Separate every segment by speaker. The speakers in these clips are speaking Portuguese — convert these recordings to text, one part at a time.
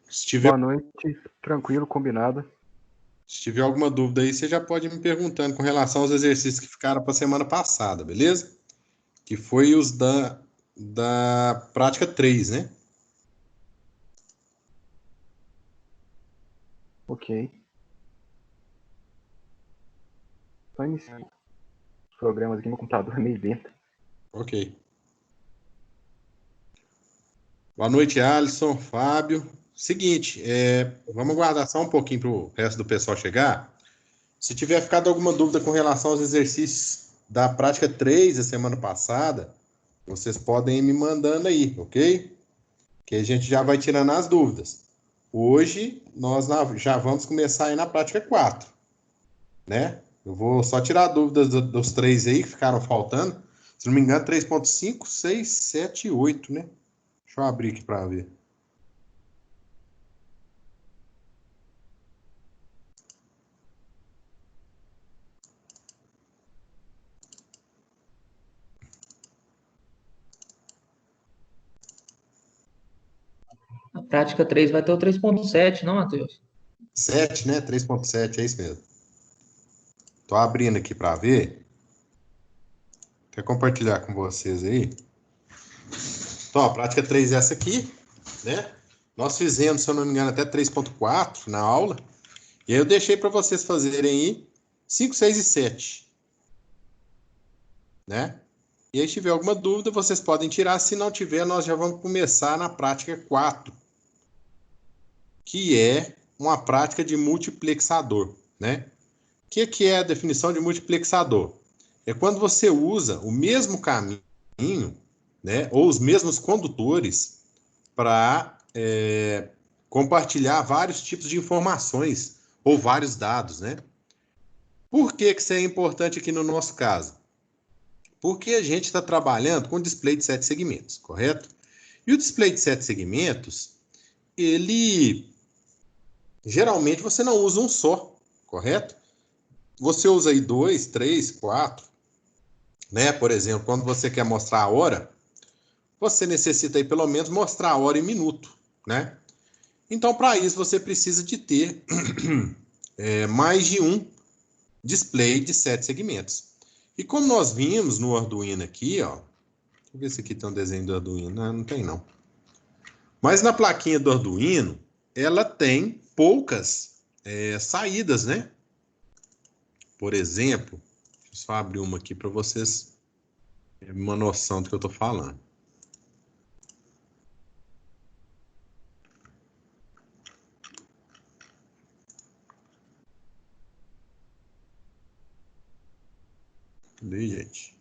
Speaker 1: Se tiver,
Speaker 2: Boa noite, tranquilo, combinado.
Speaker 1: se tiver alguma dúvida aí, você já pode ir me perguntando com relação aos exercícios que ficaram para a semana passada, beleza? Que foi os da prática 3, né?
Speaker 2: Ok. Só iniciar os programas aqui no computador, é meio lento.
Speaker 1: Ok. Boa noite, Alisson, Fábio. Seguinte, vamos aguardar só um pouquinho para o resto do pessoal chegar. Se tiver ficado alguma dúvida com relação aos exercícios da prática 3 da semana passada, vocês podem ir me mandando aí, ok? Que a gente já vai tirando as dúvidas. Hoje, nós já vamos começar aí na prática 4, né? Eu vou só tirar dúvidas dos três aí que ficaram faltando. Se não me engano, 3.5, 6, 7 e 8, né? Deixa eu abrir aqui para ver.
Speaker 3: Na prática 3 vai ter o 3.7, não, Matheus?
Speaker 1: 7, né? 3.7, é isso mesmo. Tô abrindo aqui para ver. Quer compartilhar com vocês aí? Então, a prática 3 é essa aqui, né? Nós fizemos, se eu não me engano, até 3.4 na aula. E aí eu deixei para vocês fazerem aí 5, 6 e 7, né? E aí, se tiver alguma dúvida, vocês podem tirar. Se não tiver, nós já vamos começar na prática 4, que é uma prática de multiplexador, né? O que é a definição de multiplexador? É quando você usa o mesmo caminho, né, ou os mesmos condutores para compartilhar vários tipos de informações ou vários dados, né? Por que isso é importante aqui no nosso caso? Porque a gente está trabalhando com display de 7 segmentos, correto? E o display de 7 segmentos, ele geralmente você não usa um só, correto? Você usa aí 2, 3, 4, né? Por exemplo, quando você quer mostrar a hora, você necessita aí pelo menos mostrar a hora em minuto, né? Então, para isso, você precisa de ter mais de um display de 7 segmentos. E como nós vimos no Arduino aqui, ó, deixa eu ver se aqui tem um desenho do Arduino. Não tem não. Mas na plaquinha do Arduino, ela tem poucas saídas, né? Por exemplo, deixa eu só abrir uma aqui para vocês terem uma noção do que eu estou falando. Cadê, gente?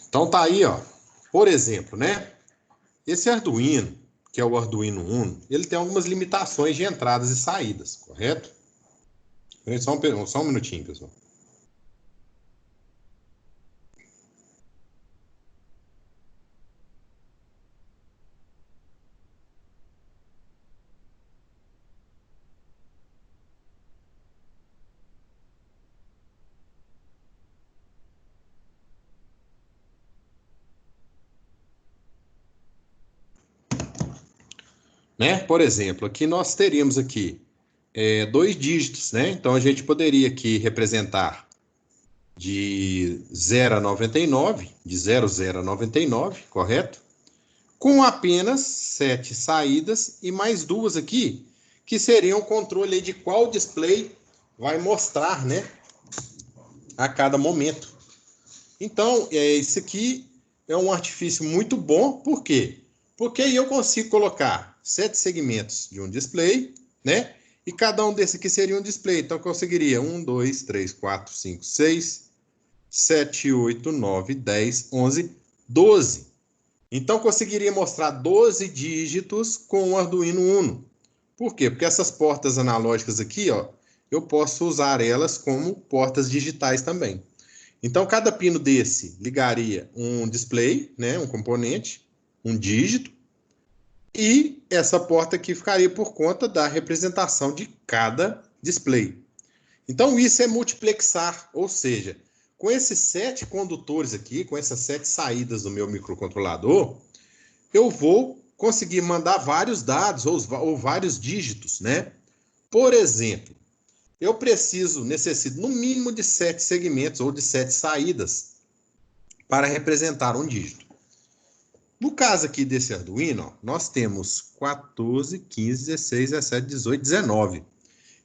Speaker 1: Então tá aí, ó. Por exemplo, né? Esse Arduino, que é o Arduino Uno, ele tem algumas limitações de entradas e saídas, correto? Só um minutinho, pessoal. Né? Por exemplo, aqui nós teríamos aqui 2 dígitos, né? Então a gente poderia aqui representar de 0 a 99, de 00 a 99, correto? Com apenas 7 saídas e mais 2 aqui, que seriam o controle de qual display vai mostrar, né, a cada momento. Então, isso aqui é um artifício muito bom, por quê? Porque aí eu consigo colocar 7 segmentos de um display, né? E cada um desse aqui seria um display. Então, eu conseguiria 1, 2, 3, 4, 5, 6, 7, 8, 9, 10, 11, 12. Então, eu conseguiria mostrar 12 dígitos com o Arduino Uno. Por quê? Porque essas portas analógicas aqui, ó, eu posso usar elas como portas digitais também. Então, cada pino desse ligaria um display, né, um componente, um dígito, e essa porta aqui ficaria por conta da representação de cada display. Então, isso é multiplexar, ou seja, com esses 7 condutores aqui, com essas 7 saídas do meu microcontrolador, eu vou conseguir mandar vários dados ou vários dígitos, né? Por exemplo, eu necessito no mínimo de 7 segmentos ou de 7 saídas para representar um dígito. No caso aqui desse Arduino, ó, nós temos 14, 15, 16, 17, 18, 19.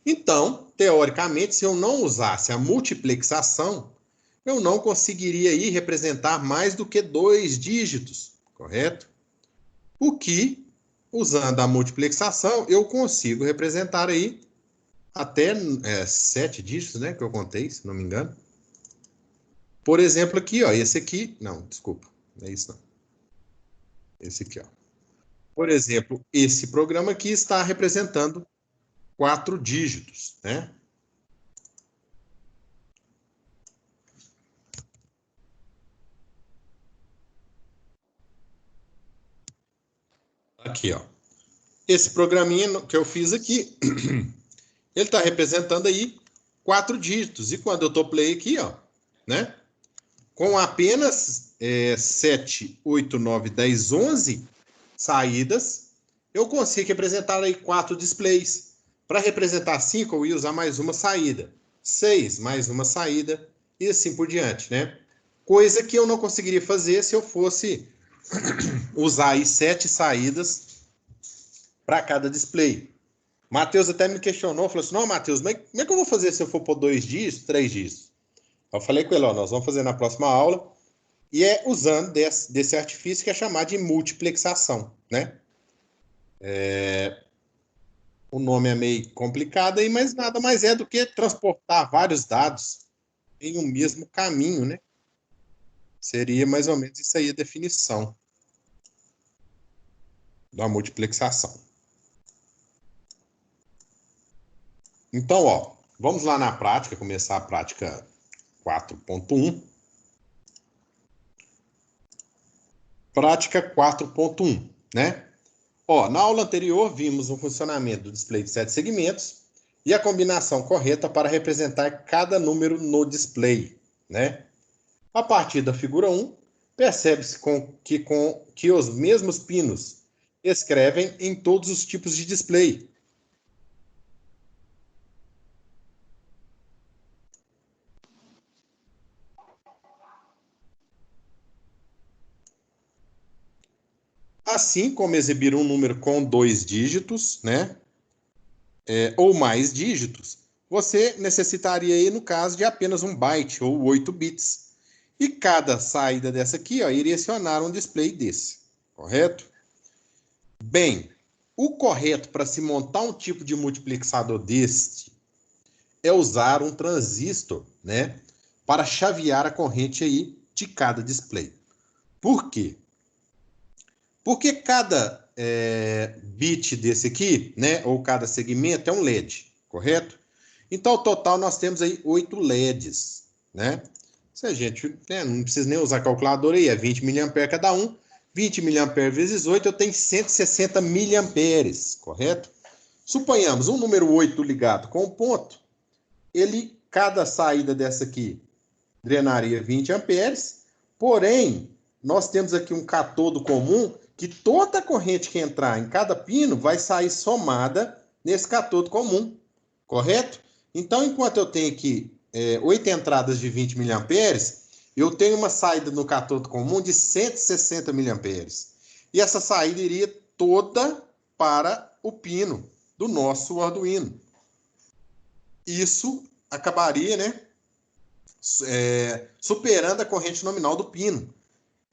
Speaker 1: Então, teoricamente, se eu não usasse a multiplexação, eu não conseguiria aí representar mais do que 2 dígitos, correto? O que, usando a multiplexação, eu consigo representar aí até 7 dígitos, né, que eu contei, se não me engano. Por exemplo, aqui, ó, esse aqui, não, desculpa, não é isso não. Esse aqui, ó. Por exemplo, esse programa aqui está representando 4 dígitos, né? Aqui, ó. Esse programinha que eu fiz aqui, ele está representando aí 4 dígitos. E quando eu dou play aqui, ó, né? Com apenas 7, 8, 9, 10, 11 saídas, eu consigo representar aí 4 displays. Para representar 5, eu ia usar mais uma saída. 6, mais uma saída, e assim por diante, né? Coisa que eu não conseguiria fazer se eu fosse usar aí 7 saídas para cada display. Matheus até me questionou, falou assim, não, Matheus, como é que eu vou fazer se eu for por 2 dígitos, 3 dígitos? Eu falei com ele, ó, nós vamos fazer na próxima aula, e é usando desse artifício que é chamado de multiplexação, né? O nome é meio complicado aí, mas nada mais é do que transportar vários dados em um mesmo caminho, né? Seria mais ou menos isso aí a definição da multiplexação. Então, ó, vamos lá na prática, começar a prática 4.1. Prática 4.1, né? Ó, na aula anterior, vimos o funcionamento do display de 7 segmentos e a combinação correta para representar cada número no display, né? A partir da figura 1, percebe-se que os mesmos pinos escrevem em todos os tipos de display. Assim como exibir um número com 2 dígitos, né? Ou mais dígitos, você necessitaria aí, no caso, de apenas 1 byte ou 8 bits. E cada saída dessa aqui, ó, iria acionar um display desse, correto? Bem, o correto para se montar um tipo de multiplexador deste é usar um transistor, né, para chavear a corrente aí de cada display. Por quê? Porque cada bit desse aqui, né, ou cada segmento é um LED, correto? Então, ao total, nós temos aí 8 LEDs, né? Se a gente, não precisa nem usar calculadora aí, é 20 mA cada um. 20 mA vezes 8, eu tenho 160 mA, correto? Suponhamos um número 8 ligado com um ponto, cada saída dessa aqui drenaria 20 amperes, porém, nós temos aqui um catodo comum que toda a corrente que entrar em cada pino vai sair somada nesse catodo comum, correto? Então, enquanto eu tenho aqui 8 entradas de 20 mA, eu tenho uma saída no catodo comum de 160 mA. E essa saída iria toda para o pino do nosso Arduino. Isso acabaria, né, superando a corrente nominal do pino.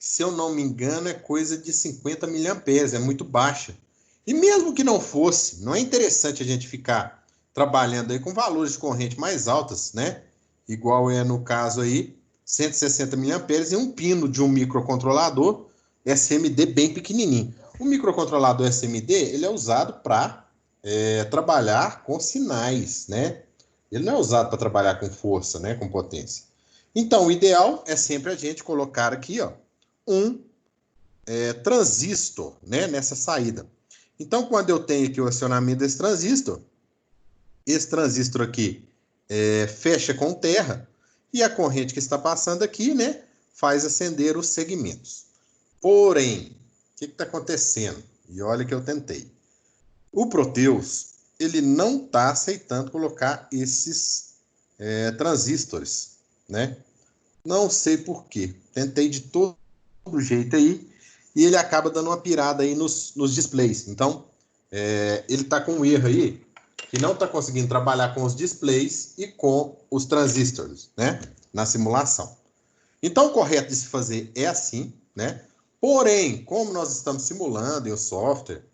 Speaker 1: Se eu não me engano, é coisa de 50 mA, é muito baixa. E mesmo que não fosse, não é interessante a gente ficar trabalhando aí com valores de corrente mais altas, né? Igual é no caso aí, 160 mA e um pino de um microcontrolador SMD bem pequenininho. O microcontrolador SMD, ele é usado para trabalhar com sinais, né? Ele não é usado para trabalhar com força, né? Com potência. Então, o ideal é sempre a gente colocar aqui, ó, um transistor, né, nessa saída. Então, quando eu tenho aqui o acionamento desse transistor, esse transistor aqui fecha com terra e a corrente que está passando aqui, né, faz acender os segmentos. Porém, o que está acontecendo? E olha que eu tentei. O Proteus, ele não está aceitando colocar esses transistores, né? Não sei por quê. Tentei de todo jeito aí e ele acaba dando uma pirada aí nos displays. Então, ele está com um erro aí que não está conseguindo trabalhar com os displays e com os transistores, né? Na simulação. Então, o correto de se fazer é assim, né? Porém, como nós estamos simulando em um software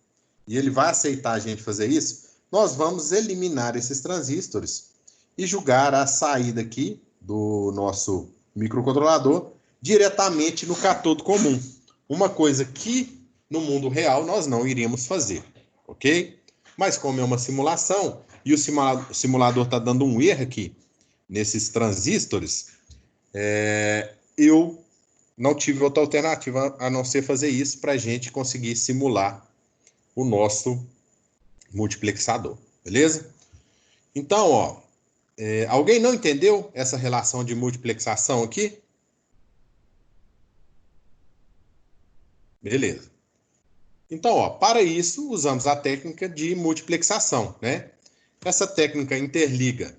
Speaker 1: e ele vai aceitar a gente fazer isso, nós vamos eliminar esses transistores e jogar a saída aqui do nosso microcontrolador diretamente no catodo comum. Uma coisa que no mundo real nós não iríamos fazer, ok? Mas como é uma simulação e o simulador está dando um erro aqui nesses transistores, eu não tive outra alternativa a não ser fazer isso para a gente conseguir simular o nosso multiplexador, beleza? Então, ó, alguém não entendeu essa relação de multiplexação aqui? Beleza. Então, ó, para isso, usamos a técnica de multiplexação, né? Essa técnica interliga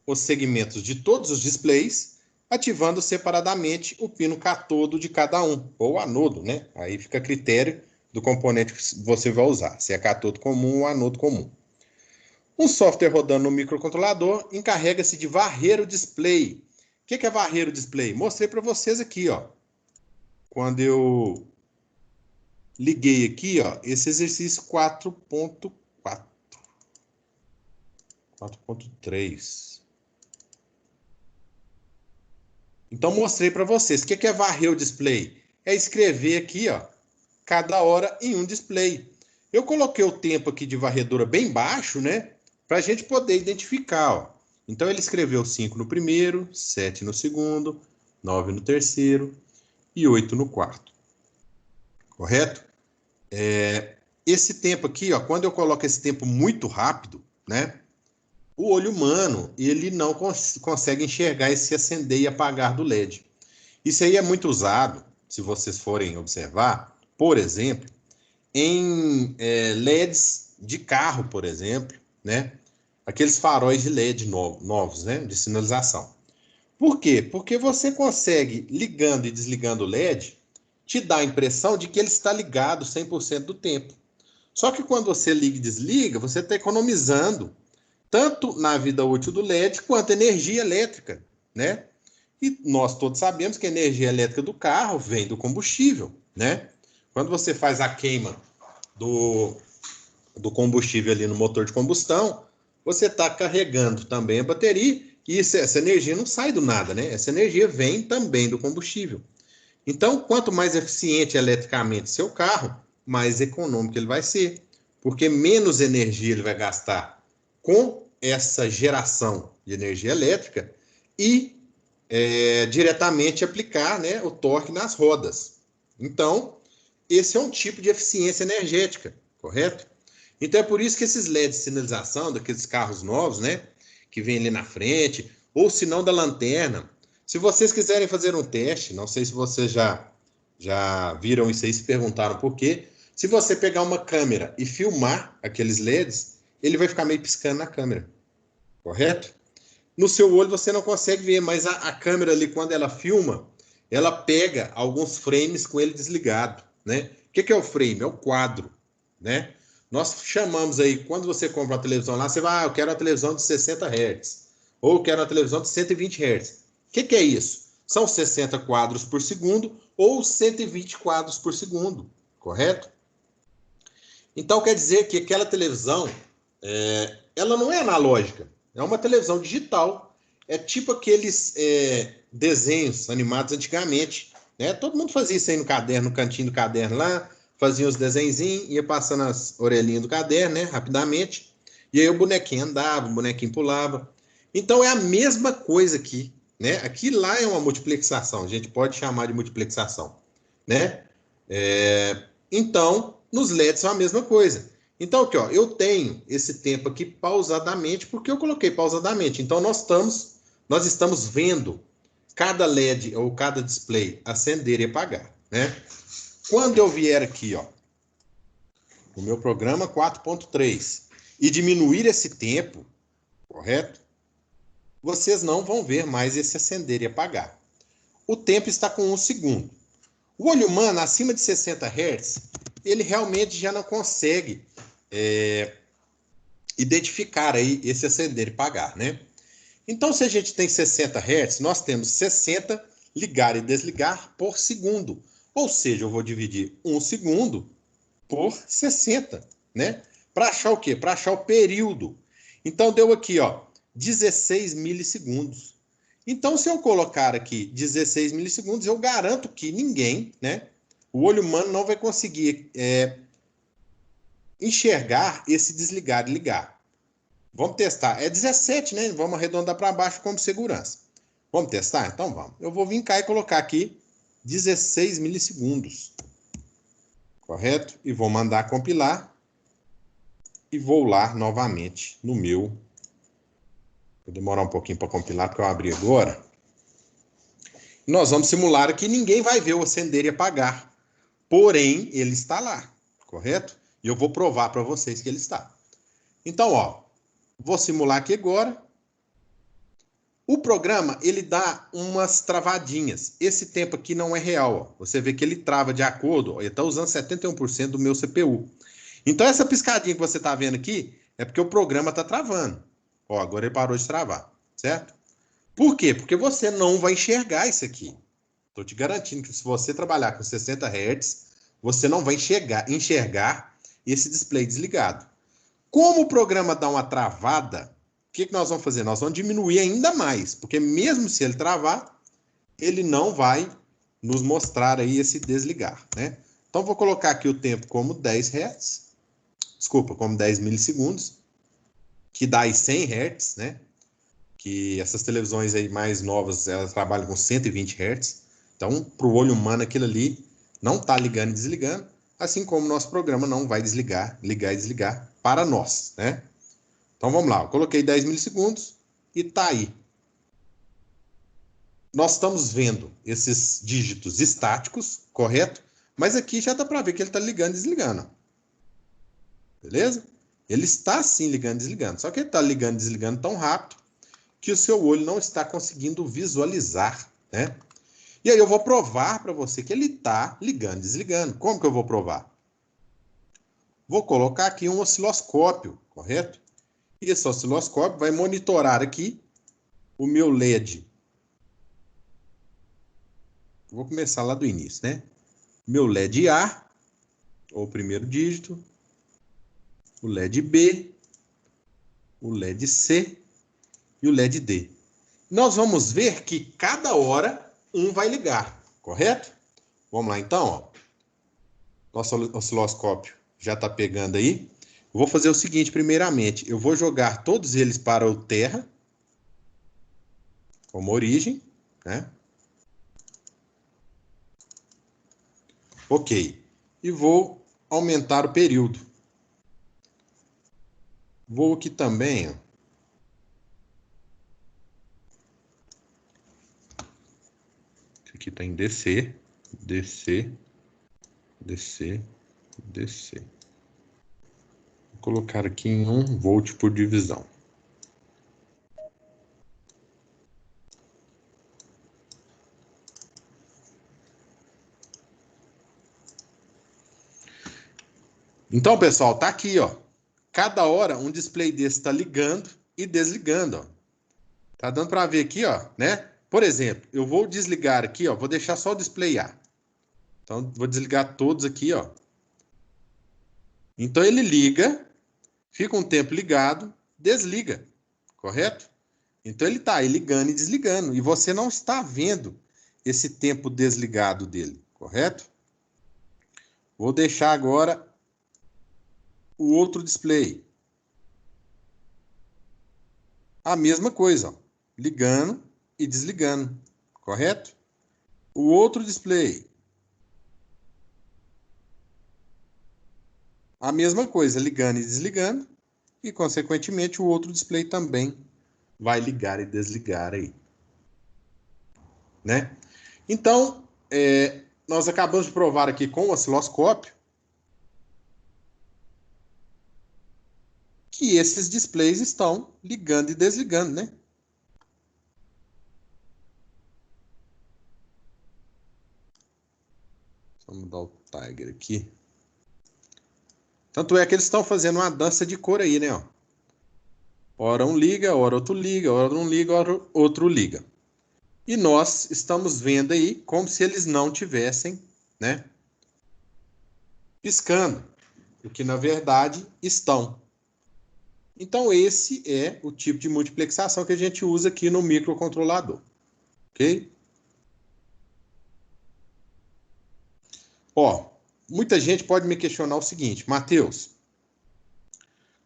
Speaker 1: os segmentos de todos os displays, ativando separadamente o pino catodo de cada um, ou anodo, né? Aí fica a critério do componente que você vai usar, se é catodo comum ou anodo comum. Um software rodando no microcontrolador encarrega-se de varrer o display. O que é varrer o display? Mostrei para vocês aqui, ó. Quando eu liguei aqui, ó, esse exercício 4.4. 4.3. Então, mostrei para vocês. O que é varrer o display? É escrever aqui, ó, cada hora em um display. Eu coloquei o tempo aqui de varredura bem baixo, né? Para a gente poder identificar, ó. Então, ele escreveu 5 no primeiro, 7 no segundo, 9 no terceiro e 8 no quarto. Correto? Esse tempo aqui, ó, quando eu coloco esse tempo muito rápido, né? O olho humano, ele não consegue enxergar esse acender e apagar do LED. Isso aí é muito usado, se vocês forem observar, por exemplo, em LEDs de carro, por exemplo, né? Aqueles faróis de LED novos, né? De sinalização. Por quê? Porque você consegue, ligando e desligando o LED, te dá a impressão de que ele está ligado 100% do tempo. Só que quando você liga e desliga, você está economizando tanto na vida útil do LED quanto energia elétrica, né? E nós todos sabemos que a energia elétrica do carro vem do combustível, né? Quando você faz a queima do combustível ali no motor de combustão, você está carregando também a bateria e essa energia não sai do nada, né? Essa energia vem também do combustível. Então, quanto mais eficiente eletricamente seu carro, mais econômico ele vai ser, porque menos energia ele vai gastar com essa geração de energia elétrica e diretamente aplicar, né, o torque nas rodas. Então, esse é um tipo de eficiência energética, correto? Então, é por isso que esses LEDs de sinalização daqueles carros novos, né, que vem ali na frente, ou se não da lanterna, se vocês quiserem fazer um teste, não sei se vocês já viram isso aí, se perguntaram por quê, se você pegar uma câmera e filmar aqueles LEDs, ele vai ficar meio piscando na câmera, correto? No seu olho você não consegue ver, mas a câmera ali, quando ela filma, ela pega alguns frames com ele desligado, né? O que é o frame? É o quadro, né? Nós chamamos aí, quando você compra uma televisão lá, você vai, eu quero uma televisão de 60 Hz, ou eu quero uma televisão de 120 Hz. O que é isso? São 60 quadros por segundo ou 120 quadros por segundo, correto? Então, quer dizer que aquela televisão, ela não é analógica, é uma televisão digital. É tipo aqueles desenhos animados antigamente, né? Todo mundo fazia isso aí no caderno, no cantinho do caderno lá, fazia os desenhinhos, ia passando as orelhinhas do caderno, né? Rapidamente. E aí o bonequinho andava, o bonequinho pulava. Então, é a mesma coisa aqui, né? Aqui lá é uma multiplexação, a gente pode chamar de multiplexação, né? Então, nos LEDs são a mesma coisa. Então, aqui, ó, eu tenho esse tempo aqui pausadamente, porque eu coloquei pausadamente. Então, nós estamos vendo cada LED ou cada display acender e apagar, né? Quando eu vier aqui, ó, no meu programa 4.3 e diminuir esse tempo, correto? Vocês não vão ver mais esse acender e apagar. O tempo está com 1 segundo. O olho humano, acima de 60 Hz, ele realmente já não consegue identificar aí esse acender e apagar, né? Então, se a gente tem 60 Hz, nós temos 60 ligar e desligar por segundo. Ou seja, eu vou dividir 1 segundo por 60, né? Para achar o quê? Para achar o período. Então, deu aqui, ó, 16 milissegundos. Então, se eu colocar aqui 16 milissegundos, eu garanto que ninguém, né? O olho humano não vai conseguir enxergar esse desligar e ligar. Vamos testar. É 17, né? Vamos arredondar para baixo como segurança. Vamos testar? Então vamos. Eu vou vir cá e colocar aqui 16 milissegundos. Correto? E vou mandar compilar. E vou lá novamente no meu. Vou demorar um pouquinho para compilar, porque eu abri agora. Nós vamos simular aqui. Ninguém vai ver o acender e apagar. Porém, ele está lá. Correto? E eu vou provar para vocês que ele está. Então, ó. Vou simular aqui agora. O programa, ele dá umas travadinhas. Esse tempo aqui não é real. Ó. Você vê que ele trava de acordo. Ó, ele está usando 71% do meu CPU. Então, essa piscadinha que você está vendo aqui é porque o programa está travando. Ó, agora ele parou de travar, certo? Por quê? Porque você não vai enxergar isso aqui. Estou te garantindo que se você trabalhar com 60 Hz, você não vai enxergar esse display desligado. Como o programa dá uma travada, o que nós vamos fazer? Nós vamos diminuir ainda mais, porque mesmo se ele travar, ele não vai nos mostrar aí esse desligar, né? Então, vou colocar aqui o tempo como 10 Hz, desculpa, como 10 milissegundos, que dá aí 100 Hz, né? Que essas televisões aí mais novas, elas trabalham com 120 Hz. Então, para o olho humano, aquilo ali não está ligando e desligando, assim como o nosso programa não vai ligar e desligar para nós, né? Então, vamos lá. Eu coloquei 10 milissegundos e está aí. Nós estamos vendo esses dígitos estáticos, correto? Mas aqui já dá para ver que ele está ligando e desligando. Beleza? Ele está sim ligando e desligando. Só que ele está ligando e desligando tão rápido que o seu olho não está conseguindo visualizar, né? E aí eu vou provar para você que ele está ligando e desligando. Como que eu vou provar? Vou colocar aqui um osciloscópio, correto? E esse osciloscópio vai monitorar aqui o meu LED. Vou começar lá do início, né? Meu LED A, ou o primeiro dígito, o LED B, o LED C e o LED D. Nós vamos ver que cada hora um vai ligar, correto? Vamos lá então, ó. Nosso osciloscópio já está pegando aí. Eu vou fazer o seguinte, primeiramente, eu vou jogar todos eles para o terra, como origem, né? Ok. E vou aumentar o período. Vou aqui também, ó. Aqui está em DC, DC, DC, DC. Vou colocar aqui em 1 volt por divisão. Então, pessoal, tá aqui, ó. Cada hora um display desse está ligando e desligando, ó. Tá dando para ver aqui, ó, né? Por exemplo, eu vou desligar aqui, ó, vou deixar só o display A. Então, vou desligar todos aqui, ó. Então, ele liga, fica um tempo ligado, desliga, correto? Então, ele tá aí ligando e desligando. E você não está vendo esse tempo desligado dele, correto? Vou deixar agora o outro display. A mesma coisa, ó, ligando e desligando, correto? O outro display. a mesma coisa, ligando e desligando, e, consequentemente, o outro display também vai ligar e desligar aí. Né? Então, nós acabamos de provar aqui com o osciloscópio que esses displays estão ligando e desligando, né? Vamos mudar o Tiger aqui. Tanto é que eles estão fazendo uma dança de cor aí, né? Ó. Ora um liga, ora outro liga, ora um liga, ora outro liga. E nós estamos vendo aí como se eles não tivessem, né? Piscando. O que, na verdade, estão. Então, esse é o tipo de multiplexação que a gente usa aqui no microcontrolador. Ok? Ó, muita gente pode me questionar o seguinte, Matheus,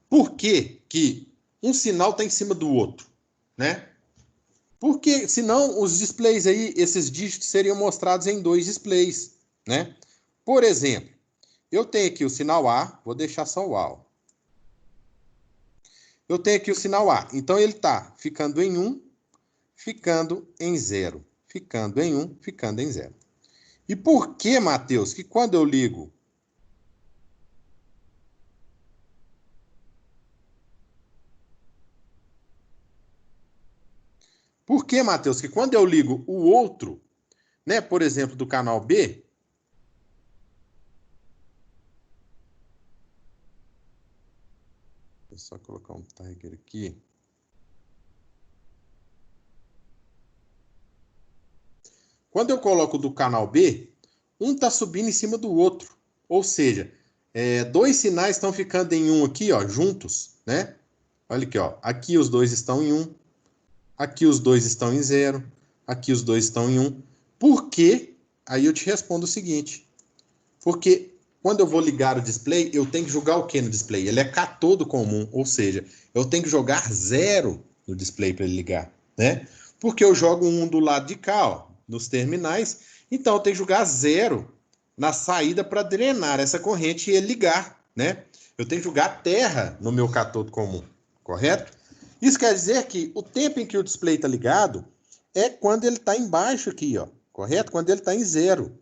Speaker 1: por que que um sinal está em cima do outro, né? Porque, senão, os displays aí, esses dígitos seriam mostrados em dois displays, né? Por exemplo, eu tenho aqui o sinal A, vou deixar só o A. Ó. Eu tenho aqui o sinal A, então ele está ficando em 1, ficando em 0, ficando em 1, ficando em 0. E por que, Matheus, que quando eu ligo Por que, Matheus, que quando eu ligo o outro, né, por exemplo, do canal B, vou só colocar um tiger aqui. Quando eu coloco do canal B, um está subindo em cima do outro. Ou seja, dois sinais estão ficando em um aqui, ó, juntos, né? Olha aqui, ó. Aqui os dois estão em 1. Aqui os dois estão em 0. Aqui os dois estão em 1. Por quê? Aí eu te respondo o seguinte. Porque quando eu vou ligar o display, eu tenho que jogar o que no display? Ele é catodo comum, ou seja, eu tenho que jogar 0 no display para ele ligar, né? Porque eu jogo um do lado de cá, ó, nos terminais, então eu tenho que jogar 0 na saída para drenar essa corrente e ele ligar, né? Eu tenho que jogar terra no meu catodo comum, correto? Isso quer dizer que o tempo em que o display está ligado é quando ele está embaixo aqui, ó, correto? Quando ele está em 0.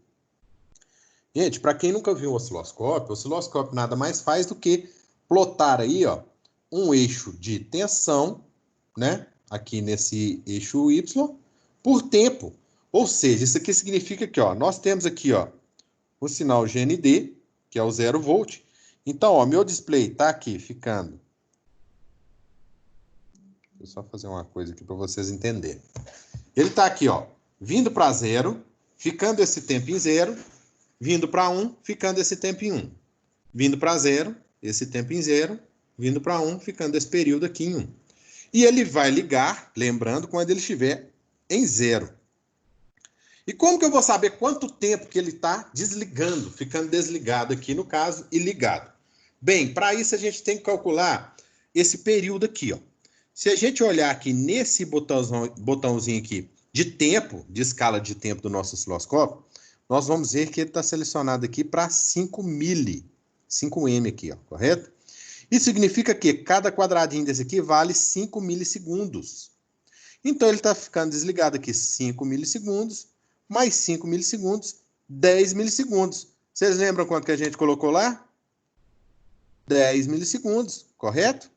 Speaker 1: Gente, para quem nunca viu o osciloscópio nada mais faz do que plotar aí, ó, um eixo de tensão, né? Aqui nesse eixo Y, por tempo. Ou seja, isso aqui significa que, ó, nós temos aqui, ó, o sinal GND, que é o 0 volt. Então, ó, meu display está aqui ficando. Deixa eu só fazer uma coisa aqui para vocês entenderem. Ele está aqui, ó, vindo para 0, ficando esse tempo em 0, vindo para 1, ficando esse tempo em 1. Vindo para 0, esse tempo em 0, vindo para 1, ficando esse período aqui em 1. E ele vai ligar, lembrando, quando ele estiver em 0. E como que eu vou saber quanto tempo que ele está desligando, ficando desligado aqui no caso, e ligado? Bem, para isso a gente tem que calcular esse período aqui, ó. Se a gente olhar aqui nesse botãozinho aqui de tempo, de escala de tempo do nosso osciloscópio, nós vamos ver que ele está selecionado aqui para 5 mili, 5M aqui, ó, correto? Isso significa que cada quadradinho desse aqui vale 5 milissegundos. Então, ele está ficando desligado aqui 5 milissegundos, mais 5 milissegundos, 10 milissegundos. Vocês lembram quanto que a gente colocou lá? 10 milissegundos, correto?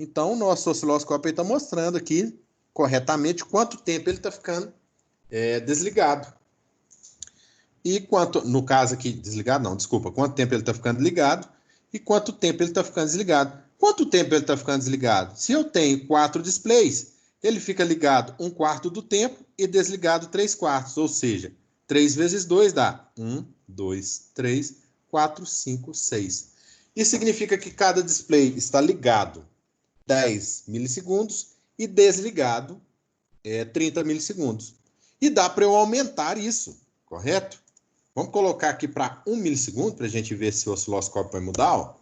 Speaker 1: Então, o nosso osciloscópio está mostrando aqui corretamente quanto tempo ele está ficando desligado. E quanto, no caso aqui, desligado não, desculpa, quanto tempo ele está ficando ligado e quanto tempo ele está ficando desligado. Quanto tempo ele está ficando desligado? Se eu tenho 4 displays, ele fica ligado 1/4 do tempo e desligado 3/4, ou seja, 3 vezes 2 dá 1, 2, 3, 4, 5, 6. Isso significa que cada display está ligado 10 milissegundos e desligado 30 milissegundos. E dá para eu aumentar isso, correto? Vamos colocar aqui para 1 milissegundo, para a gente ver se o osciloscópio vai mudar. Ó.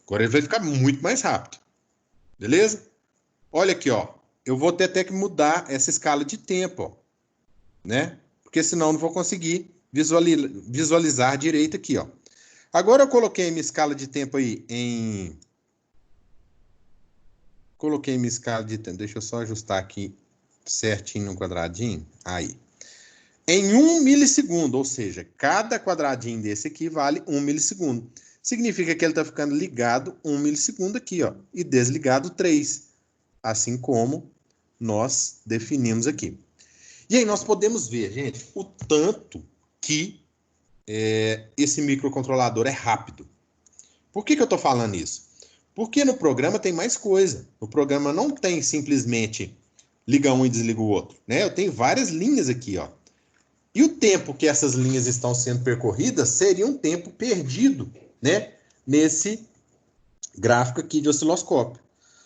Speaker 1: Agora ele vai ficar muito mais rápido. Beleza? Olha aqui, ó. Eu vou ter até que mudar essa escala de tempo. Ó. né? Porque senão eu não vou conseguir visualizar direito aqui, ó. Agora eu coloquei minha escala de tempo aí em... Coloquei minha escala de tempo. Deixa eu só ajustar aqui certinho no quadradinho. Aí. Em 1 milissegundo, ou seja, cada quadradinho desse aqui vale 1 milissegundo. Significa que ele está ficando ligado 1 milissegundo aqui, ó, e desligado 3, assim como nós definimos aqui. E aí nós podemos ver, gente, o tanto que esse microcontrolador é rápido. Por que eu estou falando isso? Porque no programa tem mais coisa. No programa não tem simplesmente liga um e desliga o outro, né? Eu tenho várias linhas aqui, ó. E o tempo que essas linhas estão sendo percorridas seria um tempo perdido, né? Nesse gráfico aqui de osciloscópio.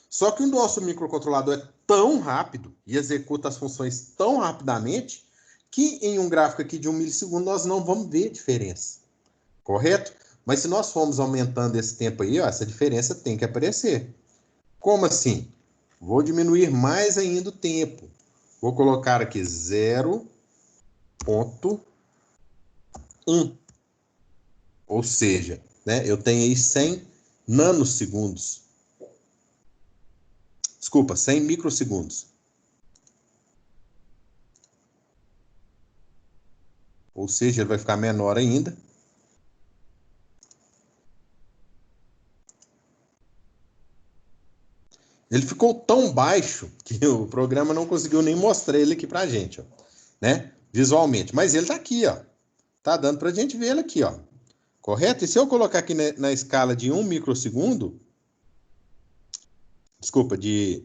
Speaker 1: Só que o nosso microcontrolador é tão rápido e executa as funções tão rapidamente que em um gráfico aqui de 1 milissegundo nós não vamos ver diferença. Correto? Mas se nós formos aumentando esse tempo aí, ó, essa diferença tem que aparecer. Como assim? Vou diminuir mais ainda o tempo. Vou colocar aqui 0,1. Ou seja, né, eu tenho aí 100 nanosegundos. Desculpa, 100 microsegundos. Ou seja, ele vai ficar menor ainda. Ele ficou tão baixo que o programa não conseguiu nem mostrar ele aqui pra gente, ó, né? Visualmente. Mas ele tá aqui, ó. Tá dando pra gente ver ele aqui, ó. Correto? E se eu colocar aqui na escala de 1 microsegundo, desculpa, de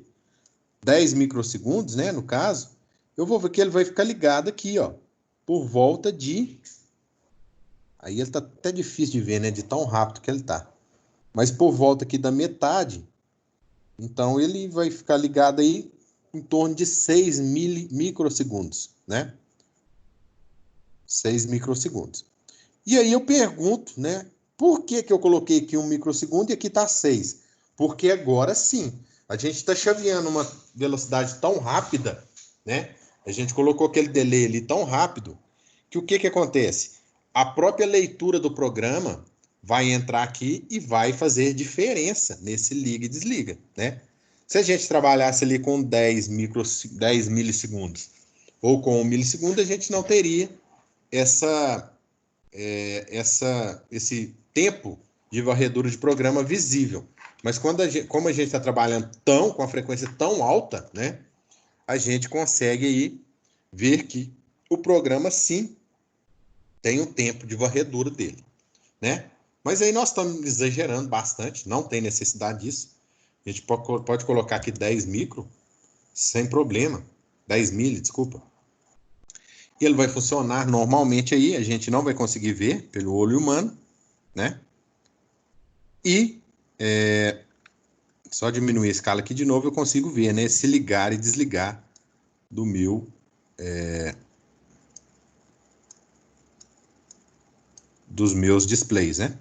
Speaker 1: 10 microsegundos, né, no caso, eu vou ver que ele vai ficar ligado aqui, ó, por volta de... Aí ele tá até difícil de ver, né, de tão rápido que ele tá. Mas por volta aqui da metade, então ele vai ficar ligado aí em torno de 6 microsegundos, né? 6 microsegundos. E aí eu pergunto, né, por que eu coloquei aqui 1 microsegundo e aqui tá 6? Porque agora sim, a gente está chaveando uma velocidade tão rápida, né? A gente colocou aquele delay ali tão rápido, que o que acontece? A própria leitura do programa vai entrar aqui e vai fazer diferença nesse liga e desliga, né? Se a gente trabalhasse ali com 10 milissegundos ou com 1 milissegundo, a gente não teria esse tempo de varredura de programa visível. Mas como a gente está trabalhando com a frequência tão alta, né, a gente consegue aí ver que o programa sim tem o tempo de varredura dele, né? Mas aí nós estamos exagerando bastante, não tem necessidade disso. A gente pode colocar aqui 10 micro, sem problema. 10 mili, desculpa. E ele vai funcionar normalmente aí, a gente não vai conseguir ver pelo olho humano, né? E só diminuir a escala aqui de novo, eu consigo ver, né? Se ligar e desligar do meu... dos meus displays, né?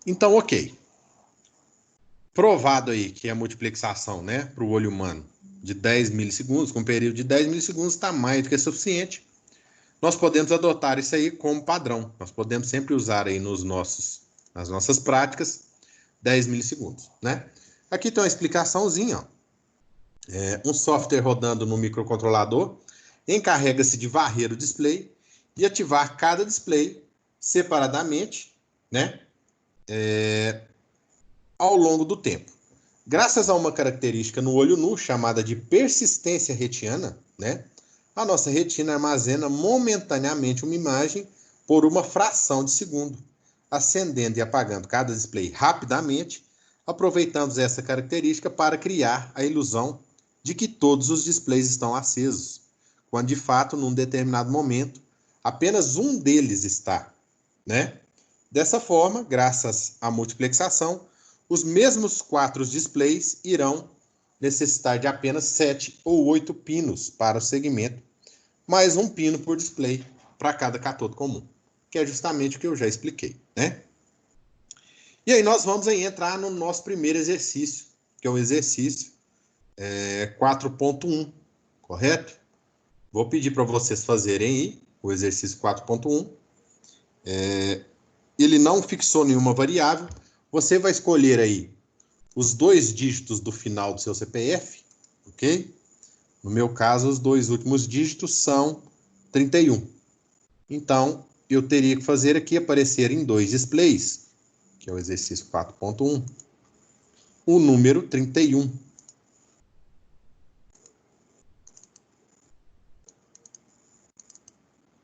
Speaker 1: Então, ok. Provado aí que a multiplexação, né, para o olho humano de 10 milissegundos, com um período de 10 milissegundos, está mais do que suficiente. Nós podemos adotar isso aí como padrão. Nós podemos sempre usar aí nas nossas práticas 10 milissegundos, né? Aqui tem uma explicaçãozinha, ó. Um software rodando no microcontrolador encarrega-se de varrer o display e ativar cada display separadamente, né? Ao longo do tempo. Graças a uma característica no olho nu chamada de persistência retiana, né? A nossa retina armazena momentaneamente uma imagem por uma fração de segundo, acendendo e apagando cada display rapidamente, aproveitando essa característica para criar a ilusão de que todos os displays estão acesos, quando de fato, num determinado momento, apenas um deles está, né? Dessa forma, graças à multiplexação, os mesmos 4 displays irão necessitar de apenas 7 ou 8 pinos para o segmento, mais um pino por display para cada cátodo comum, que é justamente o que eu já expliquei, né? E aí nós vamos aí entrar no nosso primeiro exercício, que é o exercício 4.1, correto? Vou pedir para vocês fazerem aí o exercício 4.1. Ele não fixou nenhuma variável. Você vai escolher aí os 2 dígitos do final do seu CPF, ok? No meu caso, os 2 últimos dígitos são 31. Então, eu teria que fazer aqui aparecer em 2 displays, que é o exercício 4.1, o número 31.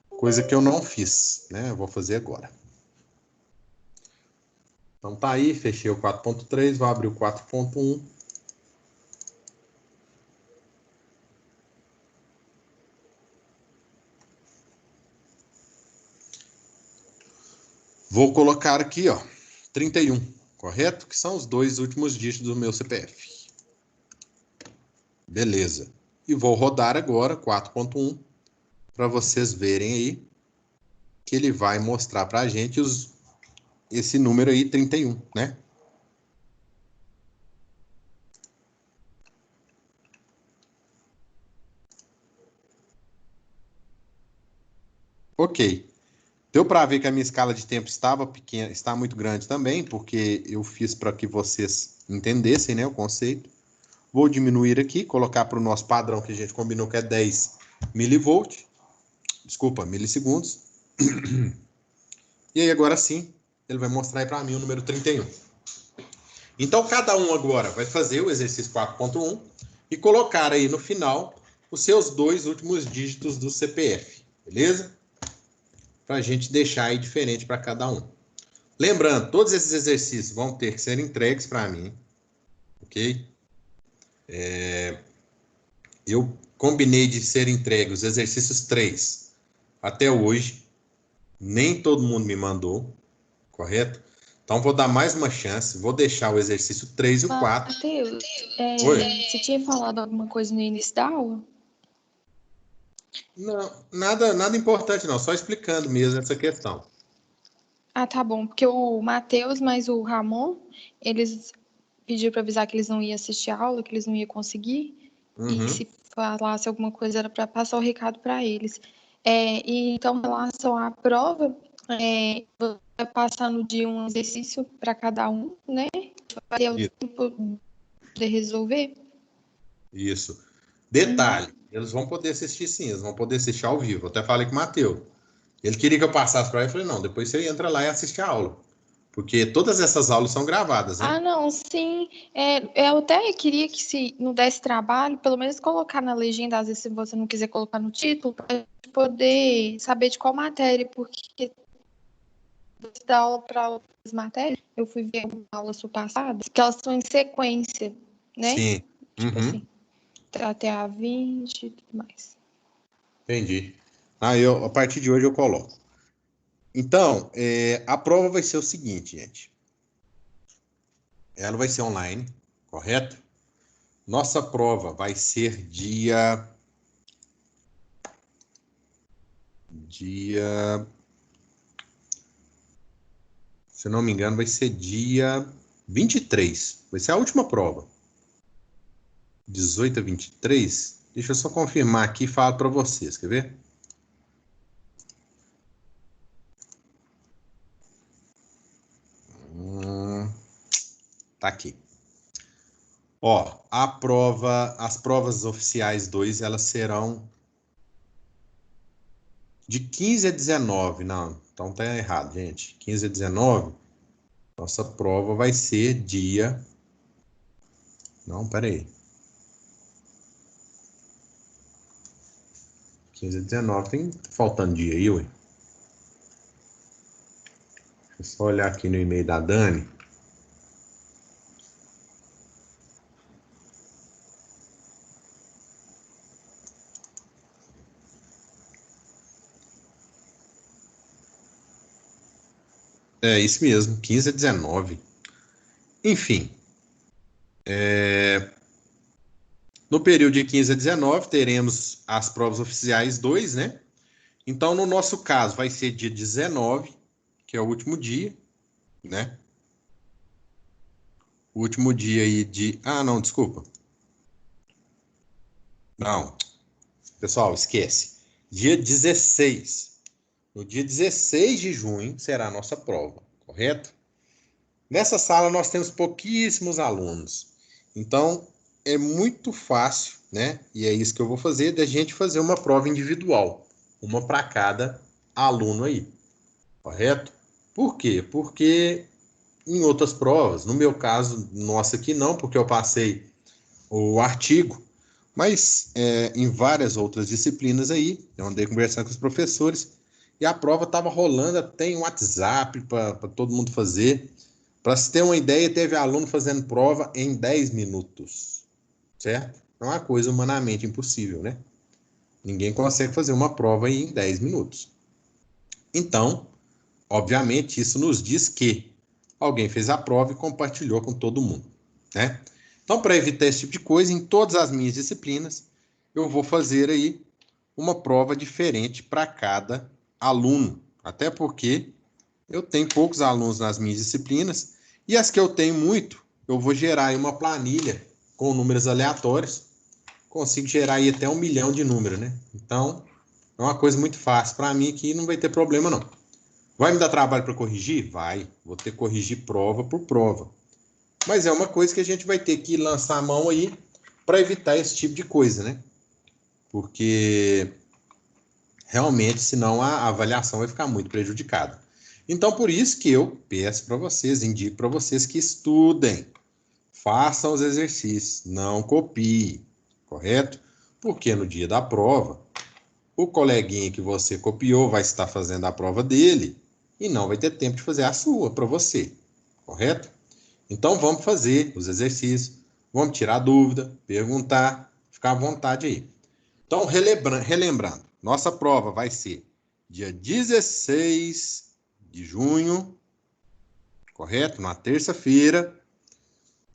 Speaker 1: Coisa que eu não fiz, né? Eu vou fazer agora. Então tá aí, fechei o 4.3, vou abrir o 4.1. Vou colocar aqui, ó, 31, correto? Que são os 2 últimos dígitos do meu CPF. Beleza. E vou rodar agora 4.1 para vocês verem aí que ele vai mostrar para a gente esse número aí, 31, né? Ok. Deu para ver que a minha escala de tempo estava pequena, está muito grande também, porque eu fiz para que vocês entendessem, né, o conceito. Vou diminuir aqui, colocar para o nosso padrão que a gente combinou, que é 10 milivolt. Desculpa, milissegundos. E aí, agora sim, ele vai mostrar aí para mim o número 31. Então, cada um agora vai fazer o exercício 4.1 e colocar aí no final os seus 2 últimos dígitos do CPF, beleza? Para a gente deixar aí diferente para cada um. Lembrando, todos esses exercícios vão ter que ser entregues para mim, ok? Eu combinei de ser entregue os exercícios 3 até hoje. Nem todo mundo me mandou, correto? Então, vou dar mais uma chance. Vou deixar o exercício 3 e o 4.
Speaker 4: Matheus,
Speaker 1: Oi?
Speaker 4: você tinha falado alguma coisa no início da aula?
Speaker 1: Não, nada importante não, só explicando mesmo essa questão.
Speaker 4: Ah, tá bom, porque o Matheus mais o Ramon, eles pediram para avisar que eles não iam assistir a aula, que eles não iam conseguir, e se falasse alguma coisa era para passar o recado para eles. E então, em relação à prova, vai passar no dia um exercício para cada um, né? Vai ter o
Speaker 1: Isso.
Speaker 4: tempo de resolver.
Speaker 1: Isso. Detalhe, eles vão poder assistir sim, eles vão poder assistir ao vivo. Eu até falei com o Matheus. Ele queria que eu passasse para ele, eu falei, não, depois você entra lá e assiste a aula. Porque todas essas aulas são gravadas, né?
Speaker 4: Ah, não, sim. Eu até queria que, se não desse trabalho, pelo menos colocar na legenda, às vezes, se você não quiser colocar no título, para poder saber de qual matéria, porque você dá aula para outras matérias. Eu fui ver algumas aulas passadas, que elas são em sequência, né?
Speaker 1: Sim.
Speaker 4: Tipo assim, até a 20 e tudo mais.
Speaker 1: Entendi. A partir de hoje eu coloco. Então, a prova vai ser o seguinte, gente. Ela vai ser online, correto? Nossa prova vai ser dia... Se eu não me engano, vai ser dia 23. Vai ser a última prova. 18 a 23. Deixa eu só confirmar aqui e falo para vocês, quer ver? Tá aqui. Ó, as provas oficiais 2, elas serão de 15 a 19. Não, então tá errado, gente. 15 a 19. Nossa prova vai ser dia... Não, peraí. 15 a 19, tem faltando dia aí, ué. Deixa eu só olhar aqui no e-mail da Dani. É isso mesmo, 15 a 19. Enfim, no período de 15 a 19, teremos as provas oficiais 2, né? Então, no nosso caso, vai ser dia 19, que é o último dia, né? O último dia aí de... Ah, não, desculpa. Não. Pessoal, esquece. Dia 16. No dia 16 de junho será a nossa prova, correto? Nessa sala nós temos pouquíssimos alunos. Então, é muito fácil, né? E é isso que eu vou fazer, da gente fazer uma prova individual. Uma para cada aluno aí, correto? Por quê? Porque em outras provas, no meu caso, nossa aqui não, porque eu passei o artigo, mas em várias outras disciplinas aí, eu andei conversando com os professores, e a prova estava rolando até em WhatsApp para todo mundo fazer. Para se ter uma ideia, teve aluno fazendo prova em 10 minutos, certo? É uma coisa humanamente impossível, né? Ninguém consegue fazer uma prova aí em 10 minutos. Então, obviamente, isso nos diz que alguém fez a prova e compartilhou com todo mundo, né? Então, para evitar esse tipo de coisa, em todas as minhas disciplinas, eu vou fazer aí uma prova diferente para cada aluno. Até porque eu tenho poucos alunos nas minhas disciplinas e as que eu tenho muito, eu vou gerar aí uma planilha com números aleatórios. Consigo gerar aí até 1 milhão de números, né? Então, é uma coisa muito fácil para mim que não vai ter problema, não. Vai me dar trabalho para corrigir? Vai. Vou ter que corrigir prova por prova. Mas é uma coisa que a gente vai ter que lançar a mão aí para evitar esse tipo de coisa, né? Porque realmente, senão a avaliação vai ficar muito prejudicada. Então, por isso que eu peço para vocês, indico para vocês que estudem, façam os exercícios, não copiem, correto? Porque no dia da prova, o coleguinha que você copiou vai estar fazendo a prova dele e não vai ter tempo de fazer a sua para você, correto? Então, vamos fazer os exercícios, vamos tirar dúvida, perguntar, ficar à vontade aí. Então, relembrando, nossa prova vai ser dia 16 de junho, correto? Na terça-feira,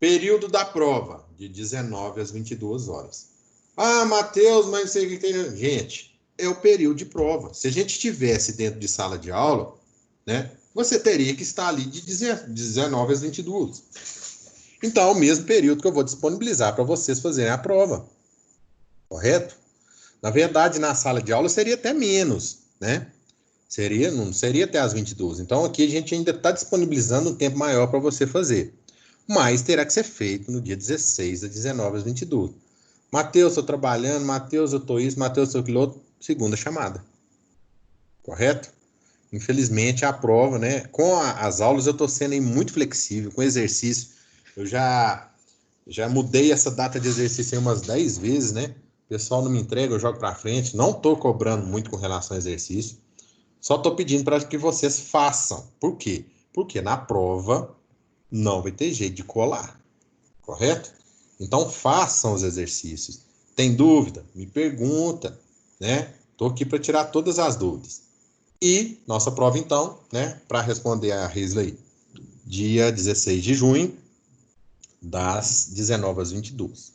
Speaker 1: período da prova, de 19 às 22 horas. Ah, Matheus, mas não sei o que tem... Gente, é o período de prova. Se a gente estivesse dentro de sala de aula, né, você teria que estar ali de 19 às 22. Então, é o mesmo período que eu vou disponibilizar para vocês fazerem a prova, correto? Na verdade, na sala de aula seria até menos, né? Não seria até as 22. Então, aqui a gente ainda está disponibilizando um tempo maior para você fazer. Mas terá que ser feito no dia 16, das 19 às 22. Matheus, estou trabalhando. Matheus, eu estou isso. Matheus, eu estou aquilo outro. Segunda chamada. Correto? Infelizmente, a prova, né? Com as aulas, eu estou sendo muito flexível. Com exercício, eu já mudei essa data de exercício umas 10 vezes, né? O pessoal não me entrega, eu jogo para frente. Não estou cobrando muito com relação ao exercício. Só estou pedindo para que vocês façam. Por quê? Porque na prova não vai ter jeito de colar. Correto? Então façam os exercícios. Tem dúvida? Me pergunta, né? Estou aqui para tirar todas as dúvidas. E nossa prova, então, né? Para responder a Risley, dia 16 de junho, das 19 às 22.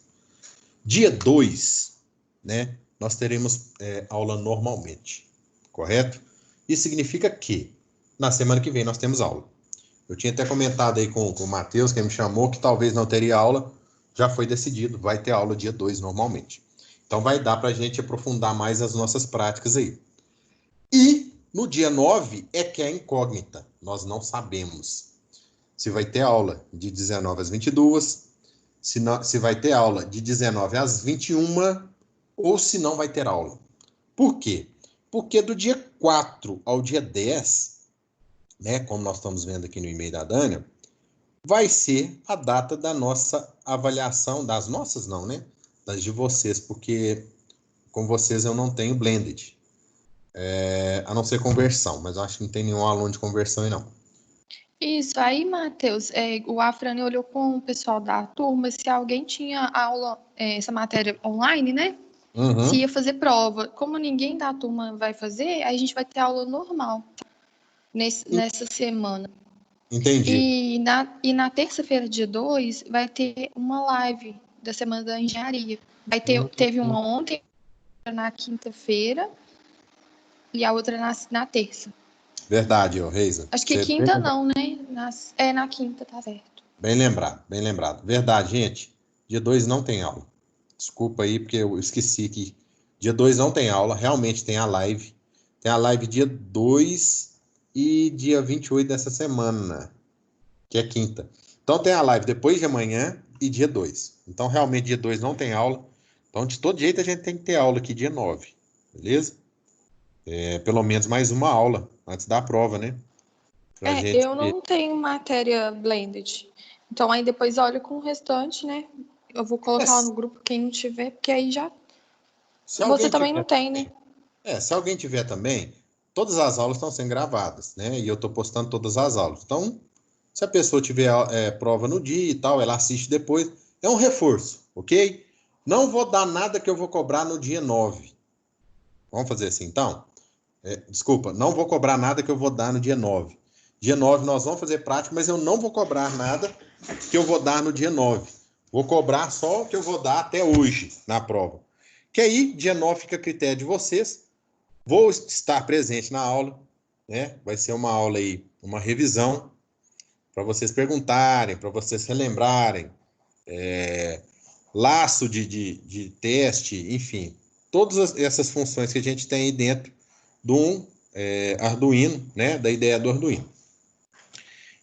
Speaker 1: Dia 2, né? Nós teremos aula normalmente. Correto? Isso significa que na semana que vem nós temos aula. Eu tinha até comentado aí com o Matheus, que me chamou, que talvez não teria aula. Já foi decidido, vai ter aula dia 2 normalmente. Então vai dar para a gente aprofundar mais as nossas práticas aí. E no dia 9 é que é incógnita. Nós não sabemos se vai ter aula de 19 às 22, se vai ter aula de 19 às 21 ou se não vai ter aula. Por quê? Porque do dia 4 ao dia 10, né, como nós estamos vendo aqui no e-mail da Dânia, vai ser a data da nossa avaliação, das nossas não, né? Das de vocês, porque com vocês eu não tenho blended. A não ser conversão, mas eu acho que não tem nenhum aluno de conversão aí não.
Speaker 4: Isso, aí, Matheus, o Afrani olhou com o pessoal da turma se alguém tinha aula, essa matéria online, né? Se ia fazer prova. Como ninguém da turma vai fazer, aí a gente vai ter aula normal nessa semana.
Speaker 1: Entendi.
Speaker 4: E na terça-feira, dia 2, vai ter uma live da Semana da Engenharia. Teve uma ontem, na quinta-feira, e a outra na terça.
Speaker 1: Verdade, Reisa.
Speaker 4: Acho que quinta não, né? Na quinta, tá certo.
Speaker 1: Bem lembrado, bem lembrado. Verdade, gente. Dia 2 não tem aula. Desculpa aí, porque eu esqueci que Dia 2 não tem aula, realmente tem a live. Tem a live dia 2 e dia 28 dessa semana, que é quinta. Então tem a live depois de amanhã e dia 2. Então realmente dia 2 não tem aula. Então de todo jeito a gente tem que ter aula aqui dia 9, beleza? Pelo menos mais uma aula antes da prova, né? Pra gente...
Speaker 4: Eu não tenho matéria blended. Então aí depois olho com o restante, né? Eu vou colocar lá no grupo quem não tiver, porque aí já.
Speaker 1: Se
Speaker 4: Você
Speaker 1: alguém
Speaker 4: também
Speaker 1: tiver
Speaker 4: não tem, né?
Speaker 1: se alguém tiver também, todas as aulas estão sendo gravadas, né? E eu estou postando todas as aulas. Então, se a pessoa tiver prova no dia e tal, ela assiste depois. É um reforço, ok? Não vou dar nada que eu vou cobrar no dia 9. Vamos fazer assim, então? Desculpa, não vou cobrar nada que eu vou dar no dia 9. Dia 9 nós vamos fazer prática, mas eu não vou cobrar nada que eu vou dar no dia 9. Vou cobrar só o que eu vou dar até hoje na prova. Que aí, dia 9 fica a critério de vocês. Vou estar presente na aula, né? Vai ser uma aula aí, uma revisão, para vocês perguntarem, para vocês relembrarem, laço de teste, enfim, todas essas funções que a gente tem aí dentro do Arduino, né? Da ideia do Arduino.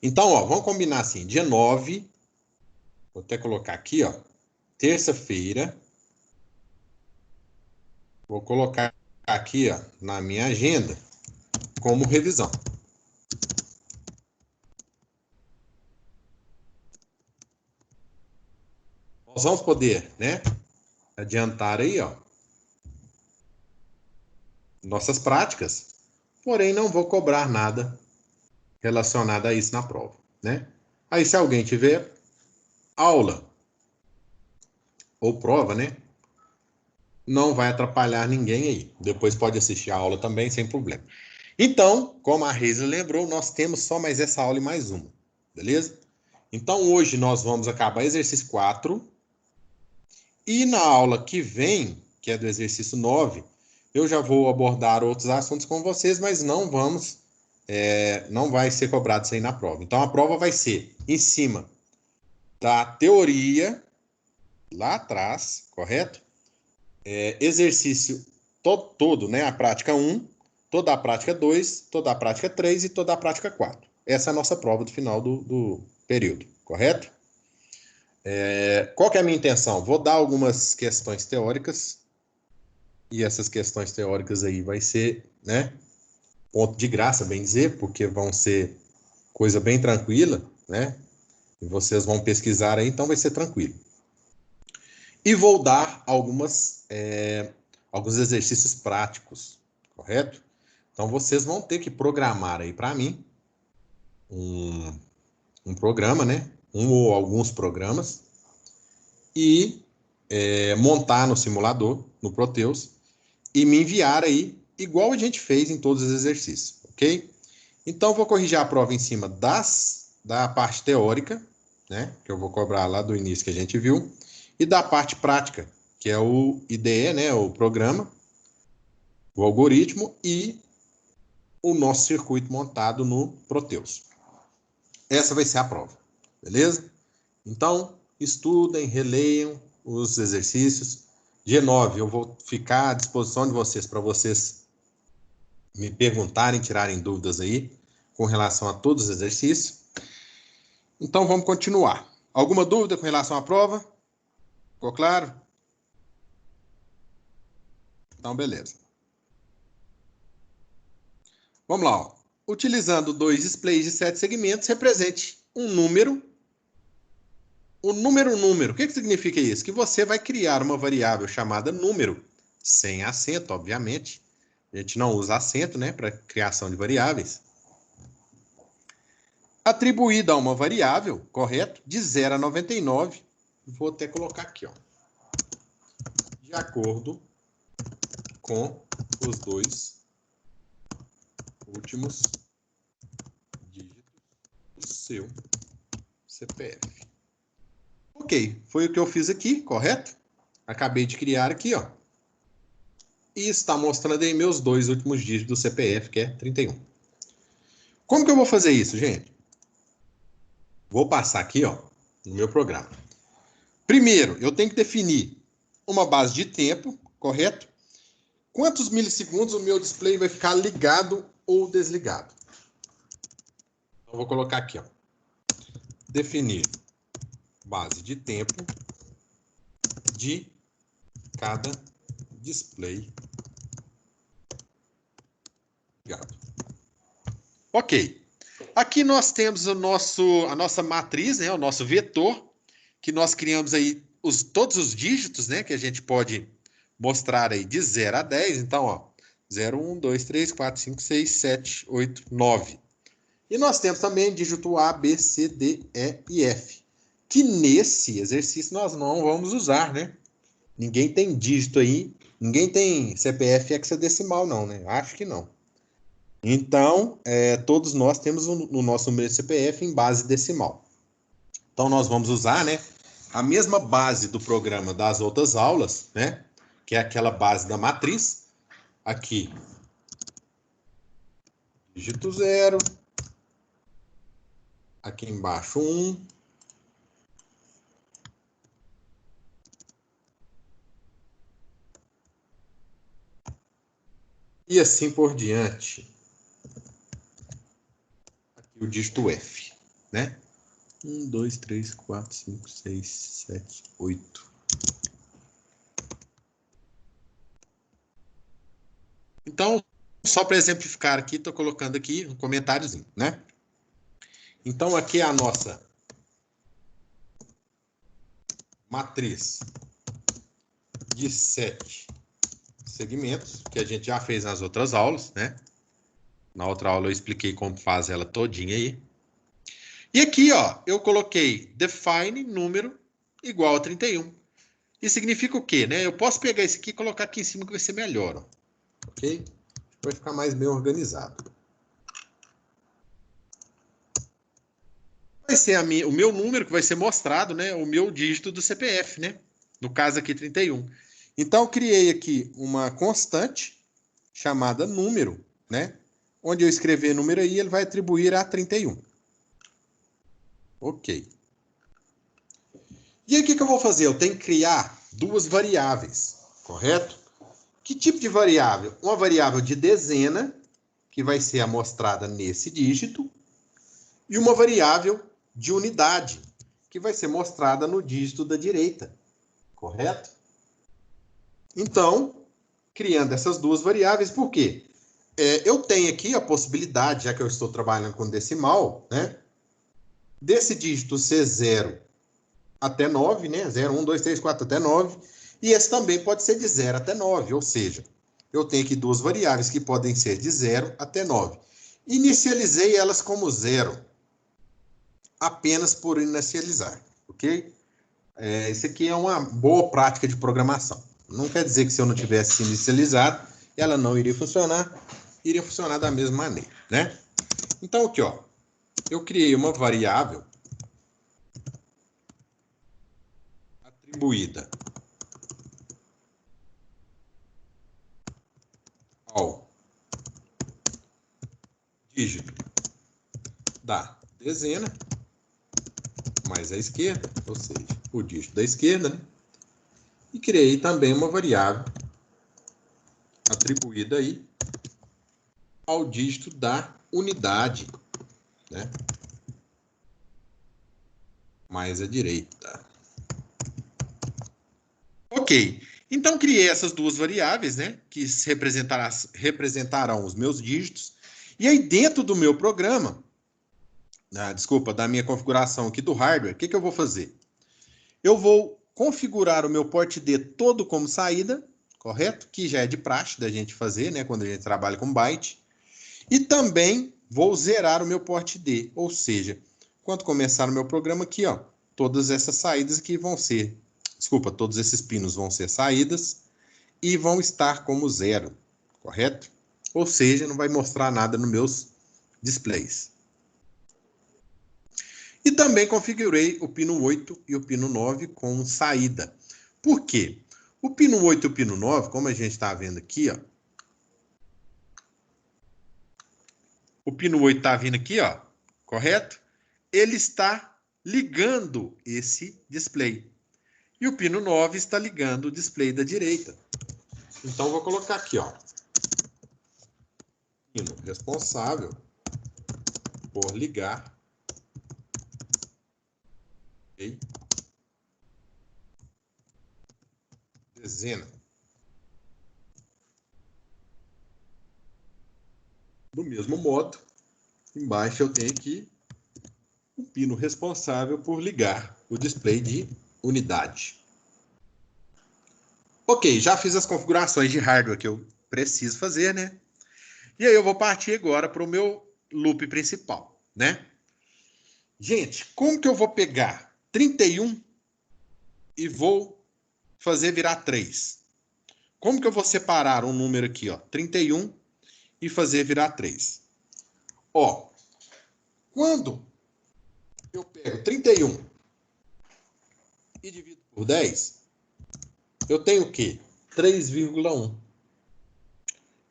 Speaker 1: Então, ó, vamos combinar assim, dia 9, vou até colocar aqui, ó, terça-feira, vou colocar aqui, ó, na minha agenda, como revisão. Nós vamos poder, né, adiantar aí, ó, nossas práticas, porém não vou cobrar nada relacionado a isso na prova, né? Aí se alguém tiver aula ou prova, né, não vai atrapalhar ninguém aí. Depois pode assistir a aula também sem problema. Então, como a Reisa lembrou, nós temos só mais essa aula e mais uma, beleza? Então hoje nós vamos acabar exercício 4 e na aula que vem, que é do exercício 9, eu já vou abordar outros assuntos com vocês, mas não vai ser cobrado isso aí na prova. Então, a prova vai ser em cima da teoria, lá atrás, correto? Exercício todo, né? A prática 1, toda a prática 2, toda a prática 3 e toda a prática 4. Essa é a nossa prova do final do período, correto? Qual que é a minha intenção? Vou dar algumas questões teóricas, e essas questões teóricas aí vai ser, né, ponto de graça, bem dizer, porque vão ser coisa bem tranquila, né? E vocês vão pesquisar aí, então vai ser tranquilo. E vou dar alguns exercícios práticos, correto? Então vocês vão ter que programar aí para mim um programa, né? Um ou alguns programas e montar no simulador, no Proteus, e me enviar aí, igual a gente fez em todos os exercícios, ok? Então, vou corrigir a prova em cima da parte teórica, né? Que eu vou cobrar lá do início que a gente viu, e da parte prática, que é o IDE, né? O programa, o algoritmo e o nosso circuito montado no Proteus. Essa vai ser a prova, beleza? Então, estudem, releiam os exercícios. Dia 9, eu vou ficar à disposição de vocês para vocês me perguntarem, tirarem dúvidas aí com relação a todos os exercícios. Então, vamos continuar. Alguma dúvida com relação à prova? Ficou claro? Então, beleza. Vamos lá. Ó. Utilizando dois displays de 7 segmentos, represente um número. O número. O que significa isso? Que você vai criar uma variável chamada número, sem acento, obviamente. A gente não usa acento, né, para criação de variáveis. Atribuída a uma variável, correto? De 0 a 99. Vou até colocar aqui, ó. De acordo com os dois últimos dígitos do seu CPF. Ok, foi o que eu fiz aqui, correto? Acabei de criar aqui, ó. E está mostrando aí meus dois últimos dígitos do CPF, que é 31. Como que eu vou fazer isso, gente? Vou passar aqui, ó, no meu programa. Primeiro, eu tenho que definir uma base de tempo, correto? quantos milissegundos o meu display vai ficar ligado ou desligado. Então, vou colocar aqui, ó. Definir base de tempo de cada display ligado. Ok. Aqui nós temos a nossa matriz, né, o nosso vetor, que nós criamos aí todos os dígitos, né, que a gente pode mostrar aí de 0 a 10. Então, ó, 0, 1, 2, 3, 4, 5, 6, 7, 8, 9. E nós temos também dígito A, B, C, D, E e F, que nesse exercício nós não vamos usar, né? Ninguém tem dígito aí, ninguém tem CPF hexadecimal não, né? Acho que não. Então, todos nós temos o nosso número de CPF em base decimal. Então, nós vamos usar, né, a mesma base do programa das outras aulas, né, que é aquela base da matriz. Aqui, dígito 0. Aqui embaixo, 1. E assim por diante. Aqui o dígito F, né? 1, 2, 3, 4, 5, 6, 7, 8. Então, só para exemplificar aqui, estou colocando aqui um comentáriozinho, né? Então, aqui é a nossa matriz de 7 segmentos, que a gente já fez nas outras aulas, né? Na outra aula eu expliquei como faz ela todinha aí. E aqui, ó, eu coloquei define número igual a 31. Isso significa o quê, né? Eu posso pegar esse aqui e colocar aqui em cima que vai ser melhor, ó. Ok? Vai ficar mais bem organizado. Vai ser o meu número que vai ser mostrado, né? O meu dígito do CPF, né? No caso aqui, 31. Então, eu criei aqui uma constante chamada número, né? Onde eu escrever número aí, ele vai atribuir a 31. Ok. E aí, o que eu vou fazer? Eu tenho que criar duas variáveis, correto? Que tipo de variável? Uma variável de dezena, que vai ser amostrada nesse dígito, e uma variável de unidade, que vai ser mostrada no dígito da direita, correto? Então, criando essas duas variáveis, por quê? Eu tenho aqui a possibilidade, já que eu estou trabalhando com decimal, né? Desse dígito ser 0 até 9, né? 0, 1, 2, 3, 4 até 9. E esse também pode ser de 0 até 9, ou seja, eu tenho aqui duas variáveis que podem ser de 0 até 9. Inicializei elas como 0, apenas por inicializar, ok? Isso aqui é uma boa prática de programação. Não quer dizer que se eu não tivesse inicializado, ela não iria funcionar da mesma maneira, né? Então, aqui, ó, eu criei uma variável atribuída ao dígito da dezena mais a esquerda, ou seja, o dígito da esquerda, né? E criei também uma variável atribuída aí ao dígito da unidade, né? Mais a direita. Ok. Então, criei essas duas variáveis, né? Que representarão os meus dígitos. E aí, dentro do meu programa, da minha configuração aqui do hardware, o que eu vou fazer? Eu vou configurar o meu port D todo como saída, correto? Que já é de praxe da gente fazer, né? Quando a gente trabalha com byte. E também vou zerar o meu port D, ou seja, quando começar o meu programa aqui, ó, todas essas saídas aqui vão ser, todos esses pinos vão ser saídas e vão estar como 0, correto? Ou seja, não vai mostrar nada nos meus displays. E também configurei o pino 8 e o pino 9 com saída. Por quê? O pino 8 e o pino 9, como a gente está vendo aqui, ó, o pino 8 está vindo aqui, ó, correto? Ele está ligando esse display. E o pino 9 está ligando o display da direita. Então, vou colocar aqui, ó. Pino responsável por ligar. Okay. Dezena. Do mesmo modo, embaixo eu tenho aqui o pino responsável por ligar o display de unidade. Ok, já fiz as configurações de hardware que eu preciso fazer, né? E aí eu vou partir agora para o meu loop principal, né? Gente, como que eu vou pegar 31 e vou fazer virar 3? Como que eu vou separar um número aqui, ó, 31 e fazer virar 3? Ó, quando eu pego 31 e divido por 10, eu tenho o quê? 3,1.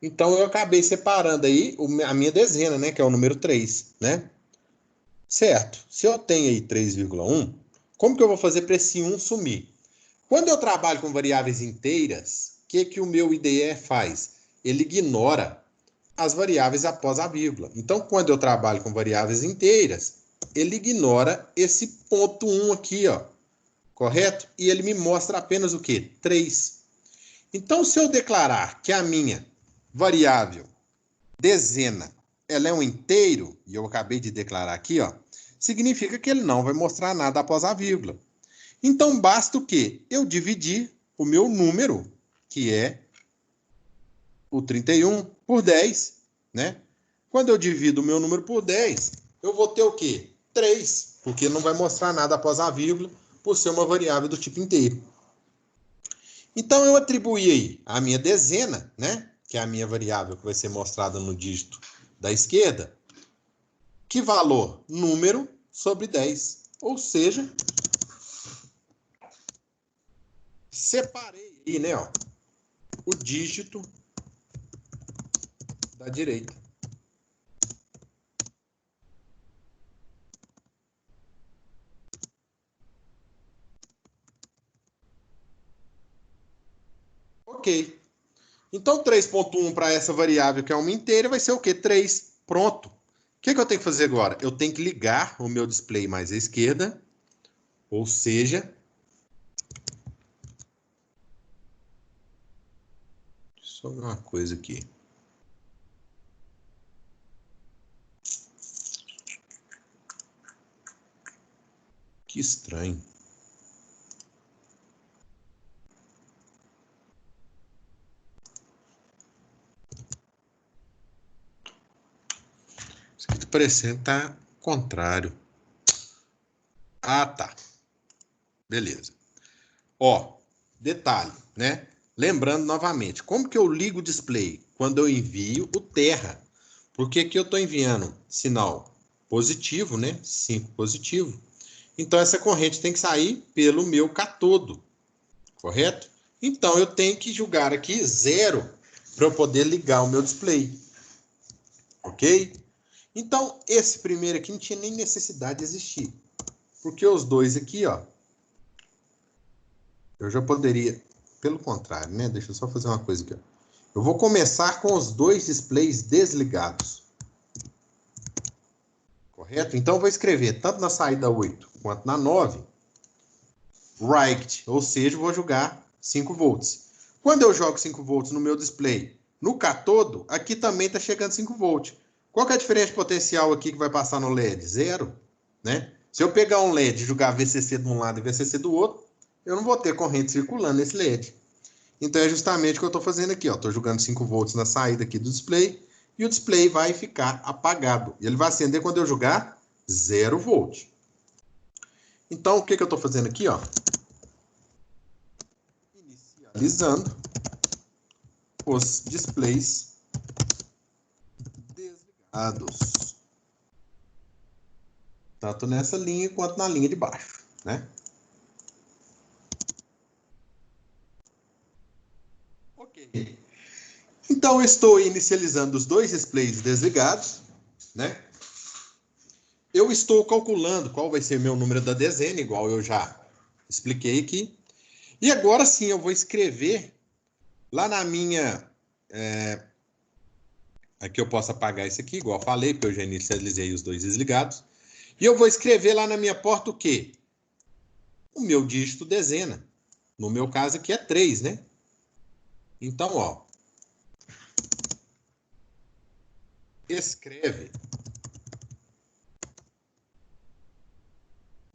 Speaker 1: Então, eu acabei separando aí a minha dezena, né? Que é o número 3, né? Certo. Se eu tenho aí 3,1, como que eu vou fazer para esse 1 sumir? Quando eu trabalho com variáveis inteiras, o que o meu IDE faz? Ele ignora as variáveis após a vírgula. Então, quando eu trabalho com variáveis inteiras, ele ignora esse ponto 1 aqui, ó. Correto? E ele me mostra apenas o quê? 3. Então, se eu declarar que a minha variável dezena, ela é um inteiro, e eu acabei de declarar aqui, ó, significa que ele não vai mostrar nada após a vírgula. Então, basta o quê? Eu dividir o meu número, que é o 31, por 10, né? Quando eu divido o meu número por 10, eu vou ter o quê? 3, porque não vai mostrar nada após a vírgula, por ser uma variável do tipo inteiro. Então, eu atribuí aí a minha dezena, né? Que é a minha variável que vai ser mostrada no dígito da esquerda. Que valor? Número sobre 10. Ou seja, separei aí, né, ó, o dígito da direita. Ok. Então, 3,1 para essa variável, que é uma inteira, vai ser o quê? 3. Pronto. O que eu tenho que fazer agora? Eu tenho que ligar o meu display mais à esquerda, ou seja, só uma coisa aqui. Que estranho. Isso aqui tá parecendo tá contrário. Ah, tá. Beleza. Ó, detalhe, né? Lembrando novamente, como que eu ligo o display? Quando eu envio o terra. Porque aqui eu estou enviando sinal positivo, né? 5 positivo. Então, essa corrente tem que sair pelo meu catodo, correto? Então, eu tenho que jogar aqui 0 para eu poder ligar o meu display. Ok? Então, esse primeiro aqui não tinha nem necessidade de existir. Porque os dois aqui, ó, eu já poderia... Pelo contrário, né? Deixa eu só fazer uma coisa aqui, ó. Eu vou começar com os dois displays desligados. Correto? Então, eu vou escrever tanto na saída 8 quanto na 9, right, ou seja, vou jogar 5 volts. Quando eu jogo 5 volts no meu display, no catodo, aqui também está chegando 5 volts. Qual que é a diferença de potencial aqui que vai passar no LED? 0, né? Se eu pegar um LED e jogar VCC de um lado e VCC do outro, eu não vou ter corrente circulando nesse LED. Então, é justamente o que eu estou fazendo aqui. Estou jogando 5 volts na saída aqui do display e o display vai ficar apagado. E ele vai acender quando eu jogar 0 volt. Então, o que eu estou fazendo aqui? Ó? Inicializando os displays desligados. Tanto nessa linha quanto na linha de baixo, né? Ok. Então, eu estou inicializando os dois displays desligados, né? Eu estou calculando qual vai ser meu número da dezena, igual eu já expliquei aqui. E agora sim, eu vou escrever lá na minha... aqui eu posso apagar isso aqui, igual eu falei, porque eu já inicializei os dois desligados. E eu vou escrever lá na minha porta o quê? O meu dígito dezena. No meu caso aqui é 3, né? Então, ó. Escreve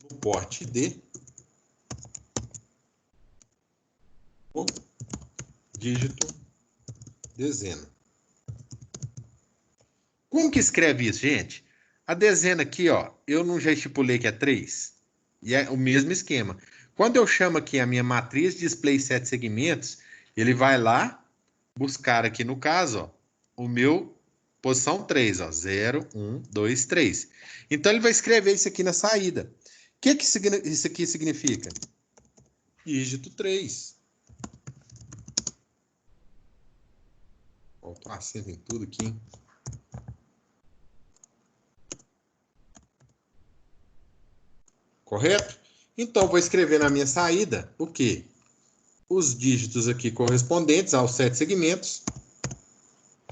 Speaker 1: no porte D o dígito dezena. Como que escreve isso, gente? A dezena aqui, ó, eu não já estipulei que é 3? E é o mesmo esquema. Quando eu chamo aqui a minha matriz display 7 segmentos, ele vai lá buscar aqui no caso, ó, o meu posição 3, ó, 0, 1, 2, 3. Então ele vai escrever isso aqui na saída. O que isso aqui significa? Dígito 3. Faltou acento em tudo aqui, hein? Correto? Então, vou escrever na minha saída o quê? Os dígitos aqui correspondentes aos 7 segmentos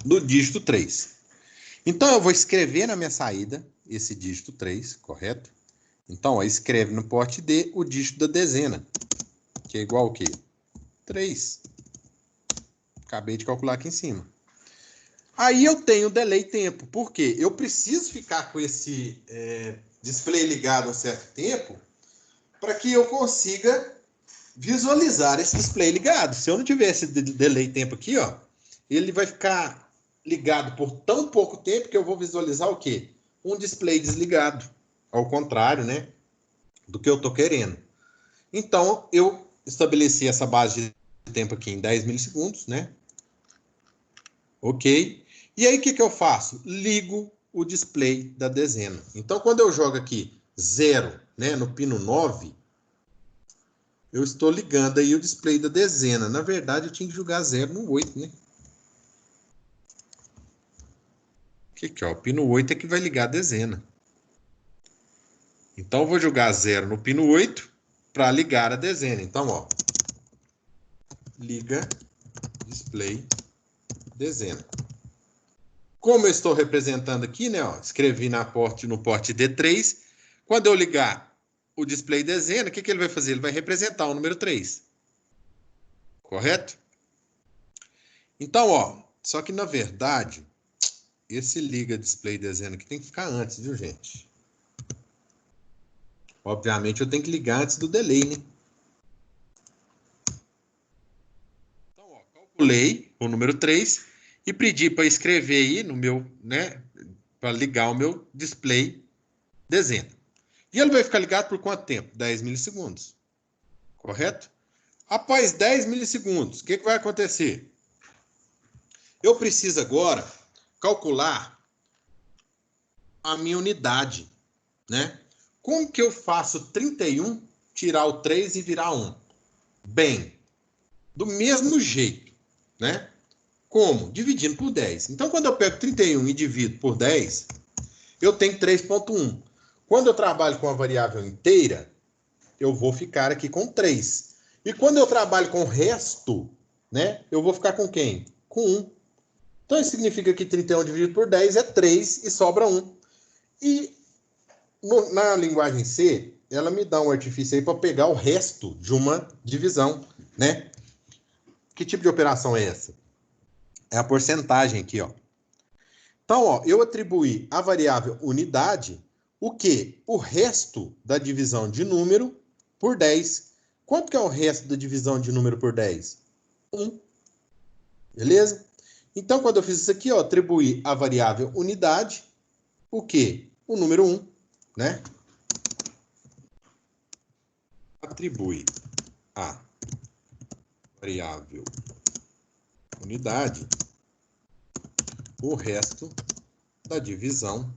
Speaker 1: do dígito 3. Então, eu vou escrever na minha saída esse dígito 3, correto? Então, ó, escreve no porte D o dígito da dezena, que é igual ao quê? 3. Acabei de calcular aqui em cima. Aí eu tenho delay tempo. Por quê? Eu preciso ficar com esse display ligado um certo tempo para que eu consiga visualizar esse display ligado. Se eu não tiver esse delay tempo aqui, ó, ele vai ficar ligado por tão pouco tempo que eu vou visualizar o quê? Um display desligado. Ao contrário, né, do que eu estou querendo. Então, eu estabeleci essa base de tempo aqui em 10 milissegundos, né? Ok. E aí, o que eu faço? Ligo o display da dezena. Então, quando eu jogo aqui 0, né, no pino 9, eu estou ligando aí o display da dezena. Na verdade, eu tinha que jogar 0 no 8, né? Aqui, ó, o pino 8 é que vai ligar a dezena. Então, eu vou jogar 0 no pino 8 para ligar a dezena. Então, ó, liga display dezena. Como eu estou representando aqui, né, ó, escrevi no porte D3, quando eu ligar o display dezena, o que ele vai fazer? Ele vai representar o número 3. Correto? Então, ó, só que na verdade, esse liga display dezena aqui tem que ficar antes, viu, gente? Obviamente, eu tenho que ligar antes do delay, né? Então, ó, calculei o número 3 e pedi para escrever aí no meu, né, para ligar o meu display dezena. E ele vai ficar ligado por quanto tempo? 10 milissegundos. Correto? Após 10 milissegundos, o que vai acontecer? Eu preciso agora calcular a minha unidade, né? Como que eu faço 31 tirar o 3 e virar 1? Bem, do mesmo jeito, né? Como? Dividindo por 10. Então, quando eu pego 31 e divido por 10, eu tenho 3,1. Quando eu trabalho com a variável inteira, eu vou ficar aqui com 3. E quando eu trabalho com o resto, né, eu vou ficar com quem? Com 1. Então, isso significa que 31 dividido por 10 é 3 e sobra 1. E na linguagem C, ela me dá um artifício aí para pegar o resto de uma divisão, né? Que tipo de operação é essa? É a porcentagem aqui, ó. Então, ó, eu atribuí à variável unidade o quê? O resto da divisão de número por 10. Quanto que é o resto da divisão de número por 10? 1. Beleza? Então, quando eu fiz isso aqui, ó, atribuí à variável unidade o quê? O número 1, né? Atribui a variável unidade o resto da divisão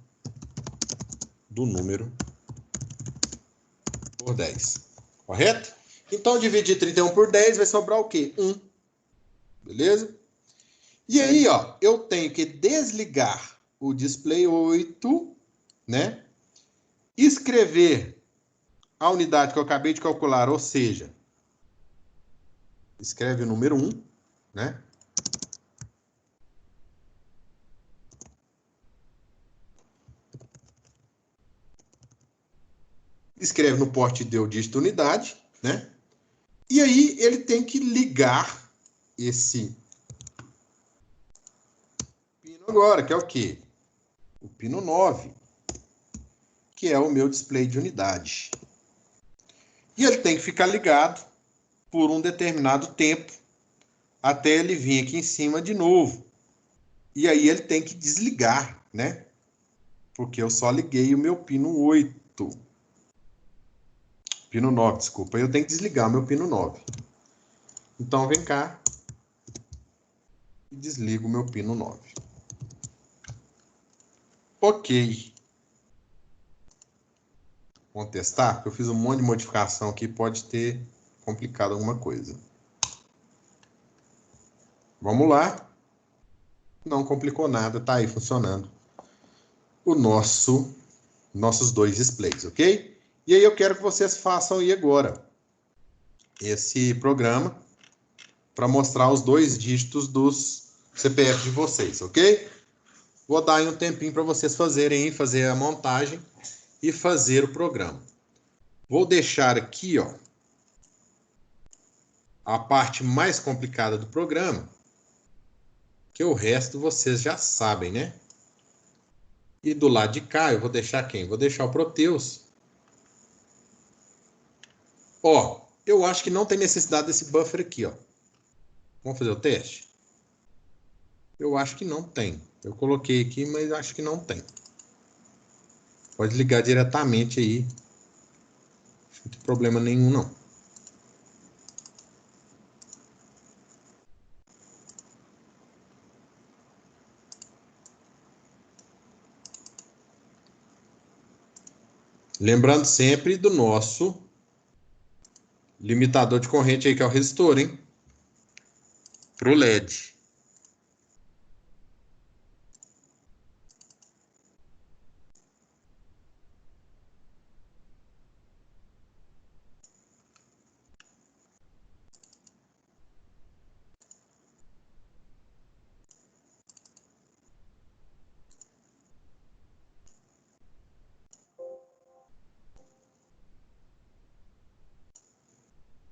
Speaker 1: do número por 10. Correto? Então, dividir 31 por 10 vai sobrar o quê? 1. Beleza? E aí, ó, eu tenho que desligar o display 8, né? Escrever a unidade que eu acabei de calcular, ou seja, escreve o número 1, né? Escreve no porte D o dígito unidade, né? E aí ele tem que ligar esse pino agora, que é o quê? O pino 9, que é o meu display de unidade. E ele tem que ficar ligado por um determinado tempo, até ele vir aqui em cima de novo. E aí ele tem que desligar, né? Porque eu só liguei o meu pino 8. Pino 9, desculpa. Eu tenho que desligar o meu pino 9. Então, vem cá e desligo o meu pino 9. Ok. Vamos testar? Porque eu fiz um monte de modificação aqui, pode ter complicado alguma coisa. Vamos lá. Não complicou nada, tá aí funcionando o nossos dois displays, ok? E aí eu quero que vocês façam aí agora esse programa para mostrar os dois dígitos dos CPF de vocês, ok? Vou dar aí um tempinho para vocês fazer a montagem e fazer o programa. Vou deixar aqui, ó, a parte mais complicada do programa, que o resto vocês já sabem, né? E do lado de cá eu vou deixar quem? Vou deixar o Proteus. Ó, eu acho que não tem necessidade desse buffer aqui, ó. Vamos fazer o teste? Eu acho que não tem. Eu coloquei aqui, mas acho que não tem. Pode ligar diretamente aí. Não tem problema nenhum, não. Lembrando sempre do nosso limitador de corrente aí, que é o resistor, hein? Pro LED.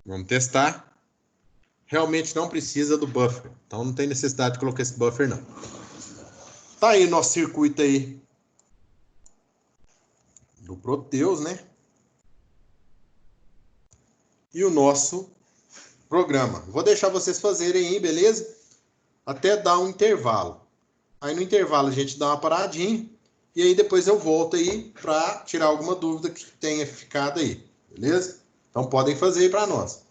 Speaker 1: Vamos testar. Realmente não precisa do buffer. Então não tem necessidade de colocar esse buffer, não. Tá aí nosso circuito aí do Proteus, né? E o nosso programa. Vou deixar vocês fazerem aí, beleza? Até dar um intervalo. Aí no intervalo a gente dá uma paradinha. E aí depois eu volto aí para tirar alguma dúvida que tenha ficado aí. Beleza? Então podem fazer aí para nós.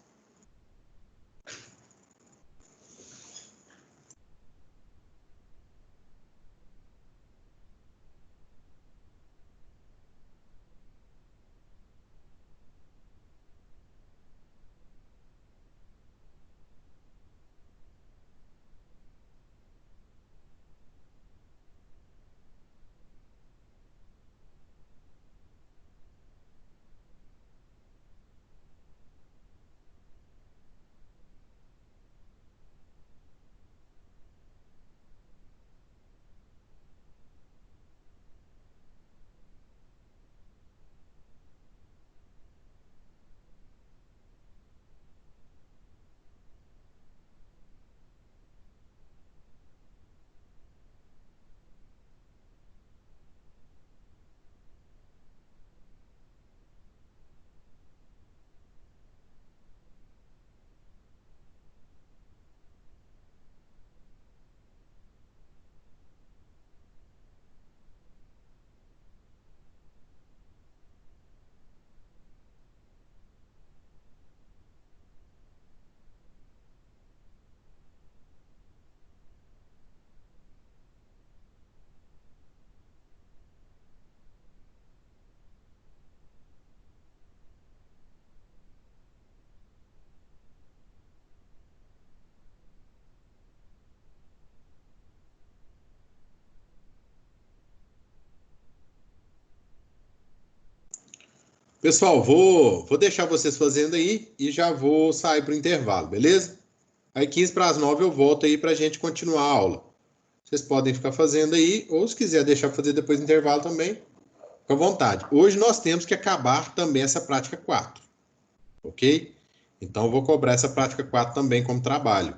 Speaker 1: Pessoal, vou deixar vocês fazendo aí e já vou sair para o intervalo, beleza? Aí 15 para as 9 eu volto aí para a gente continuar a aula. Vocês podem ficar fazendo aí, ou se quiser deixar para fazer depois do intervalo também, fica à vontade. Hoje nós temos que acabar também essa prática 4. Ok? Então eu vou cobrar essa prática 4 também como trabalho.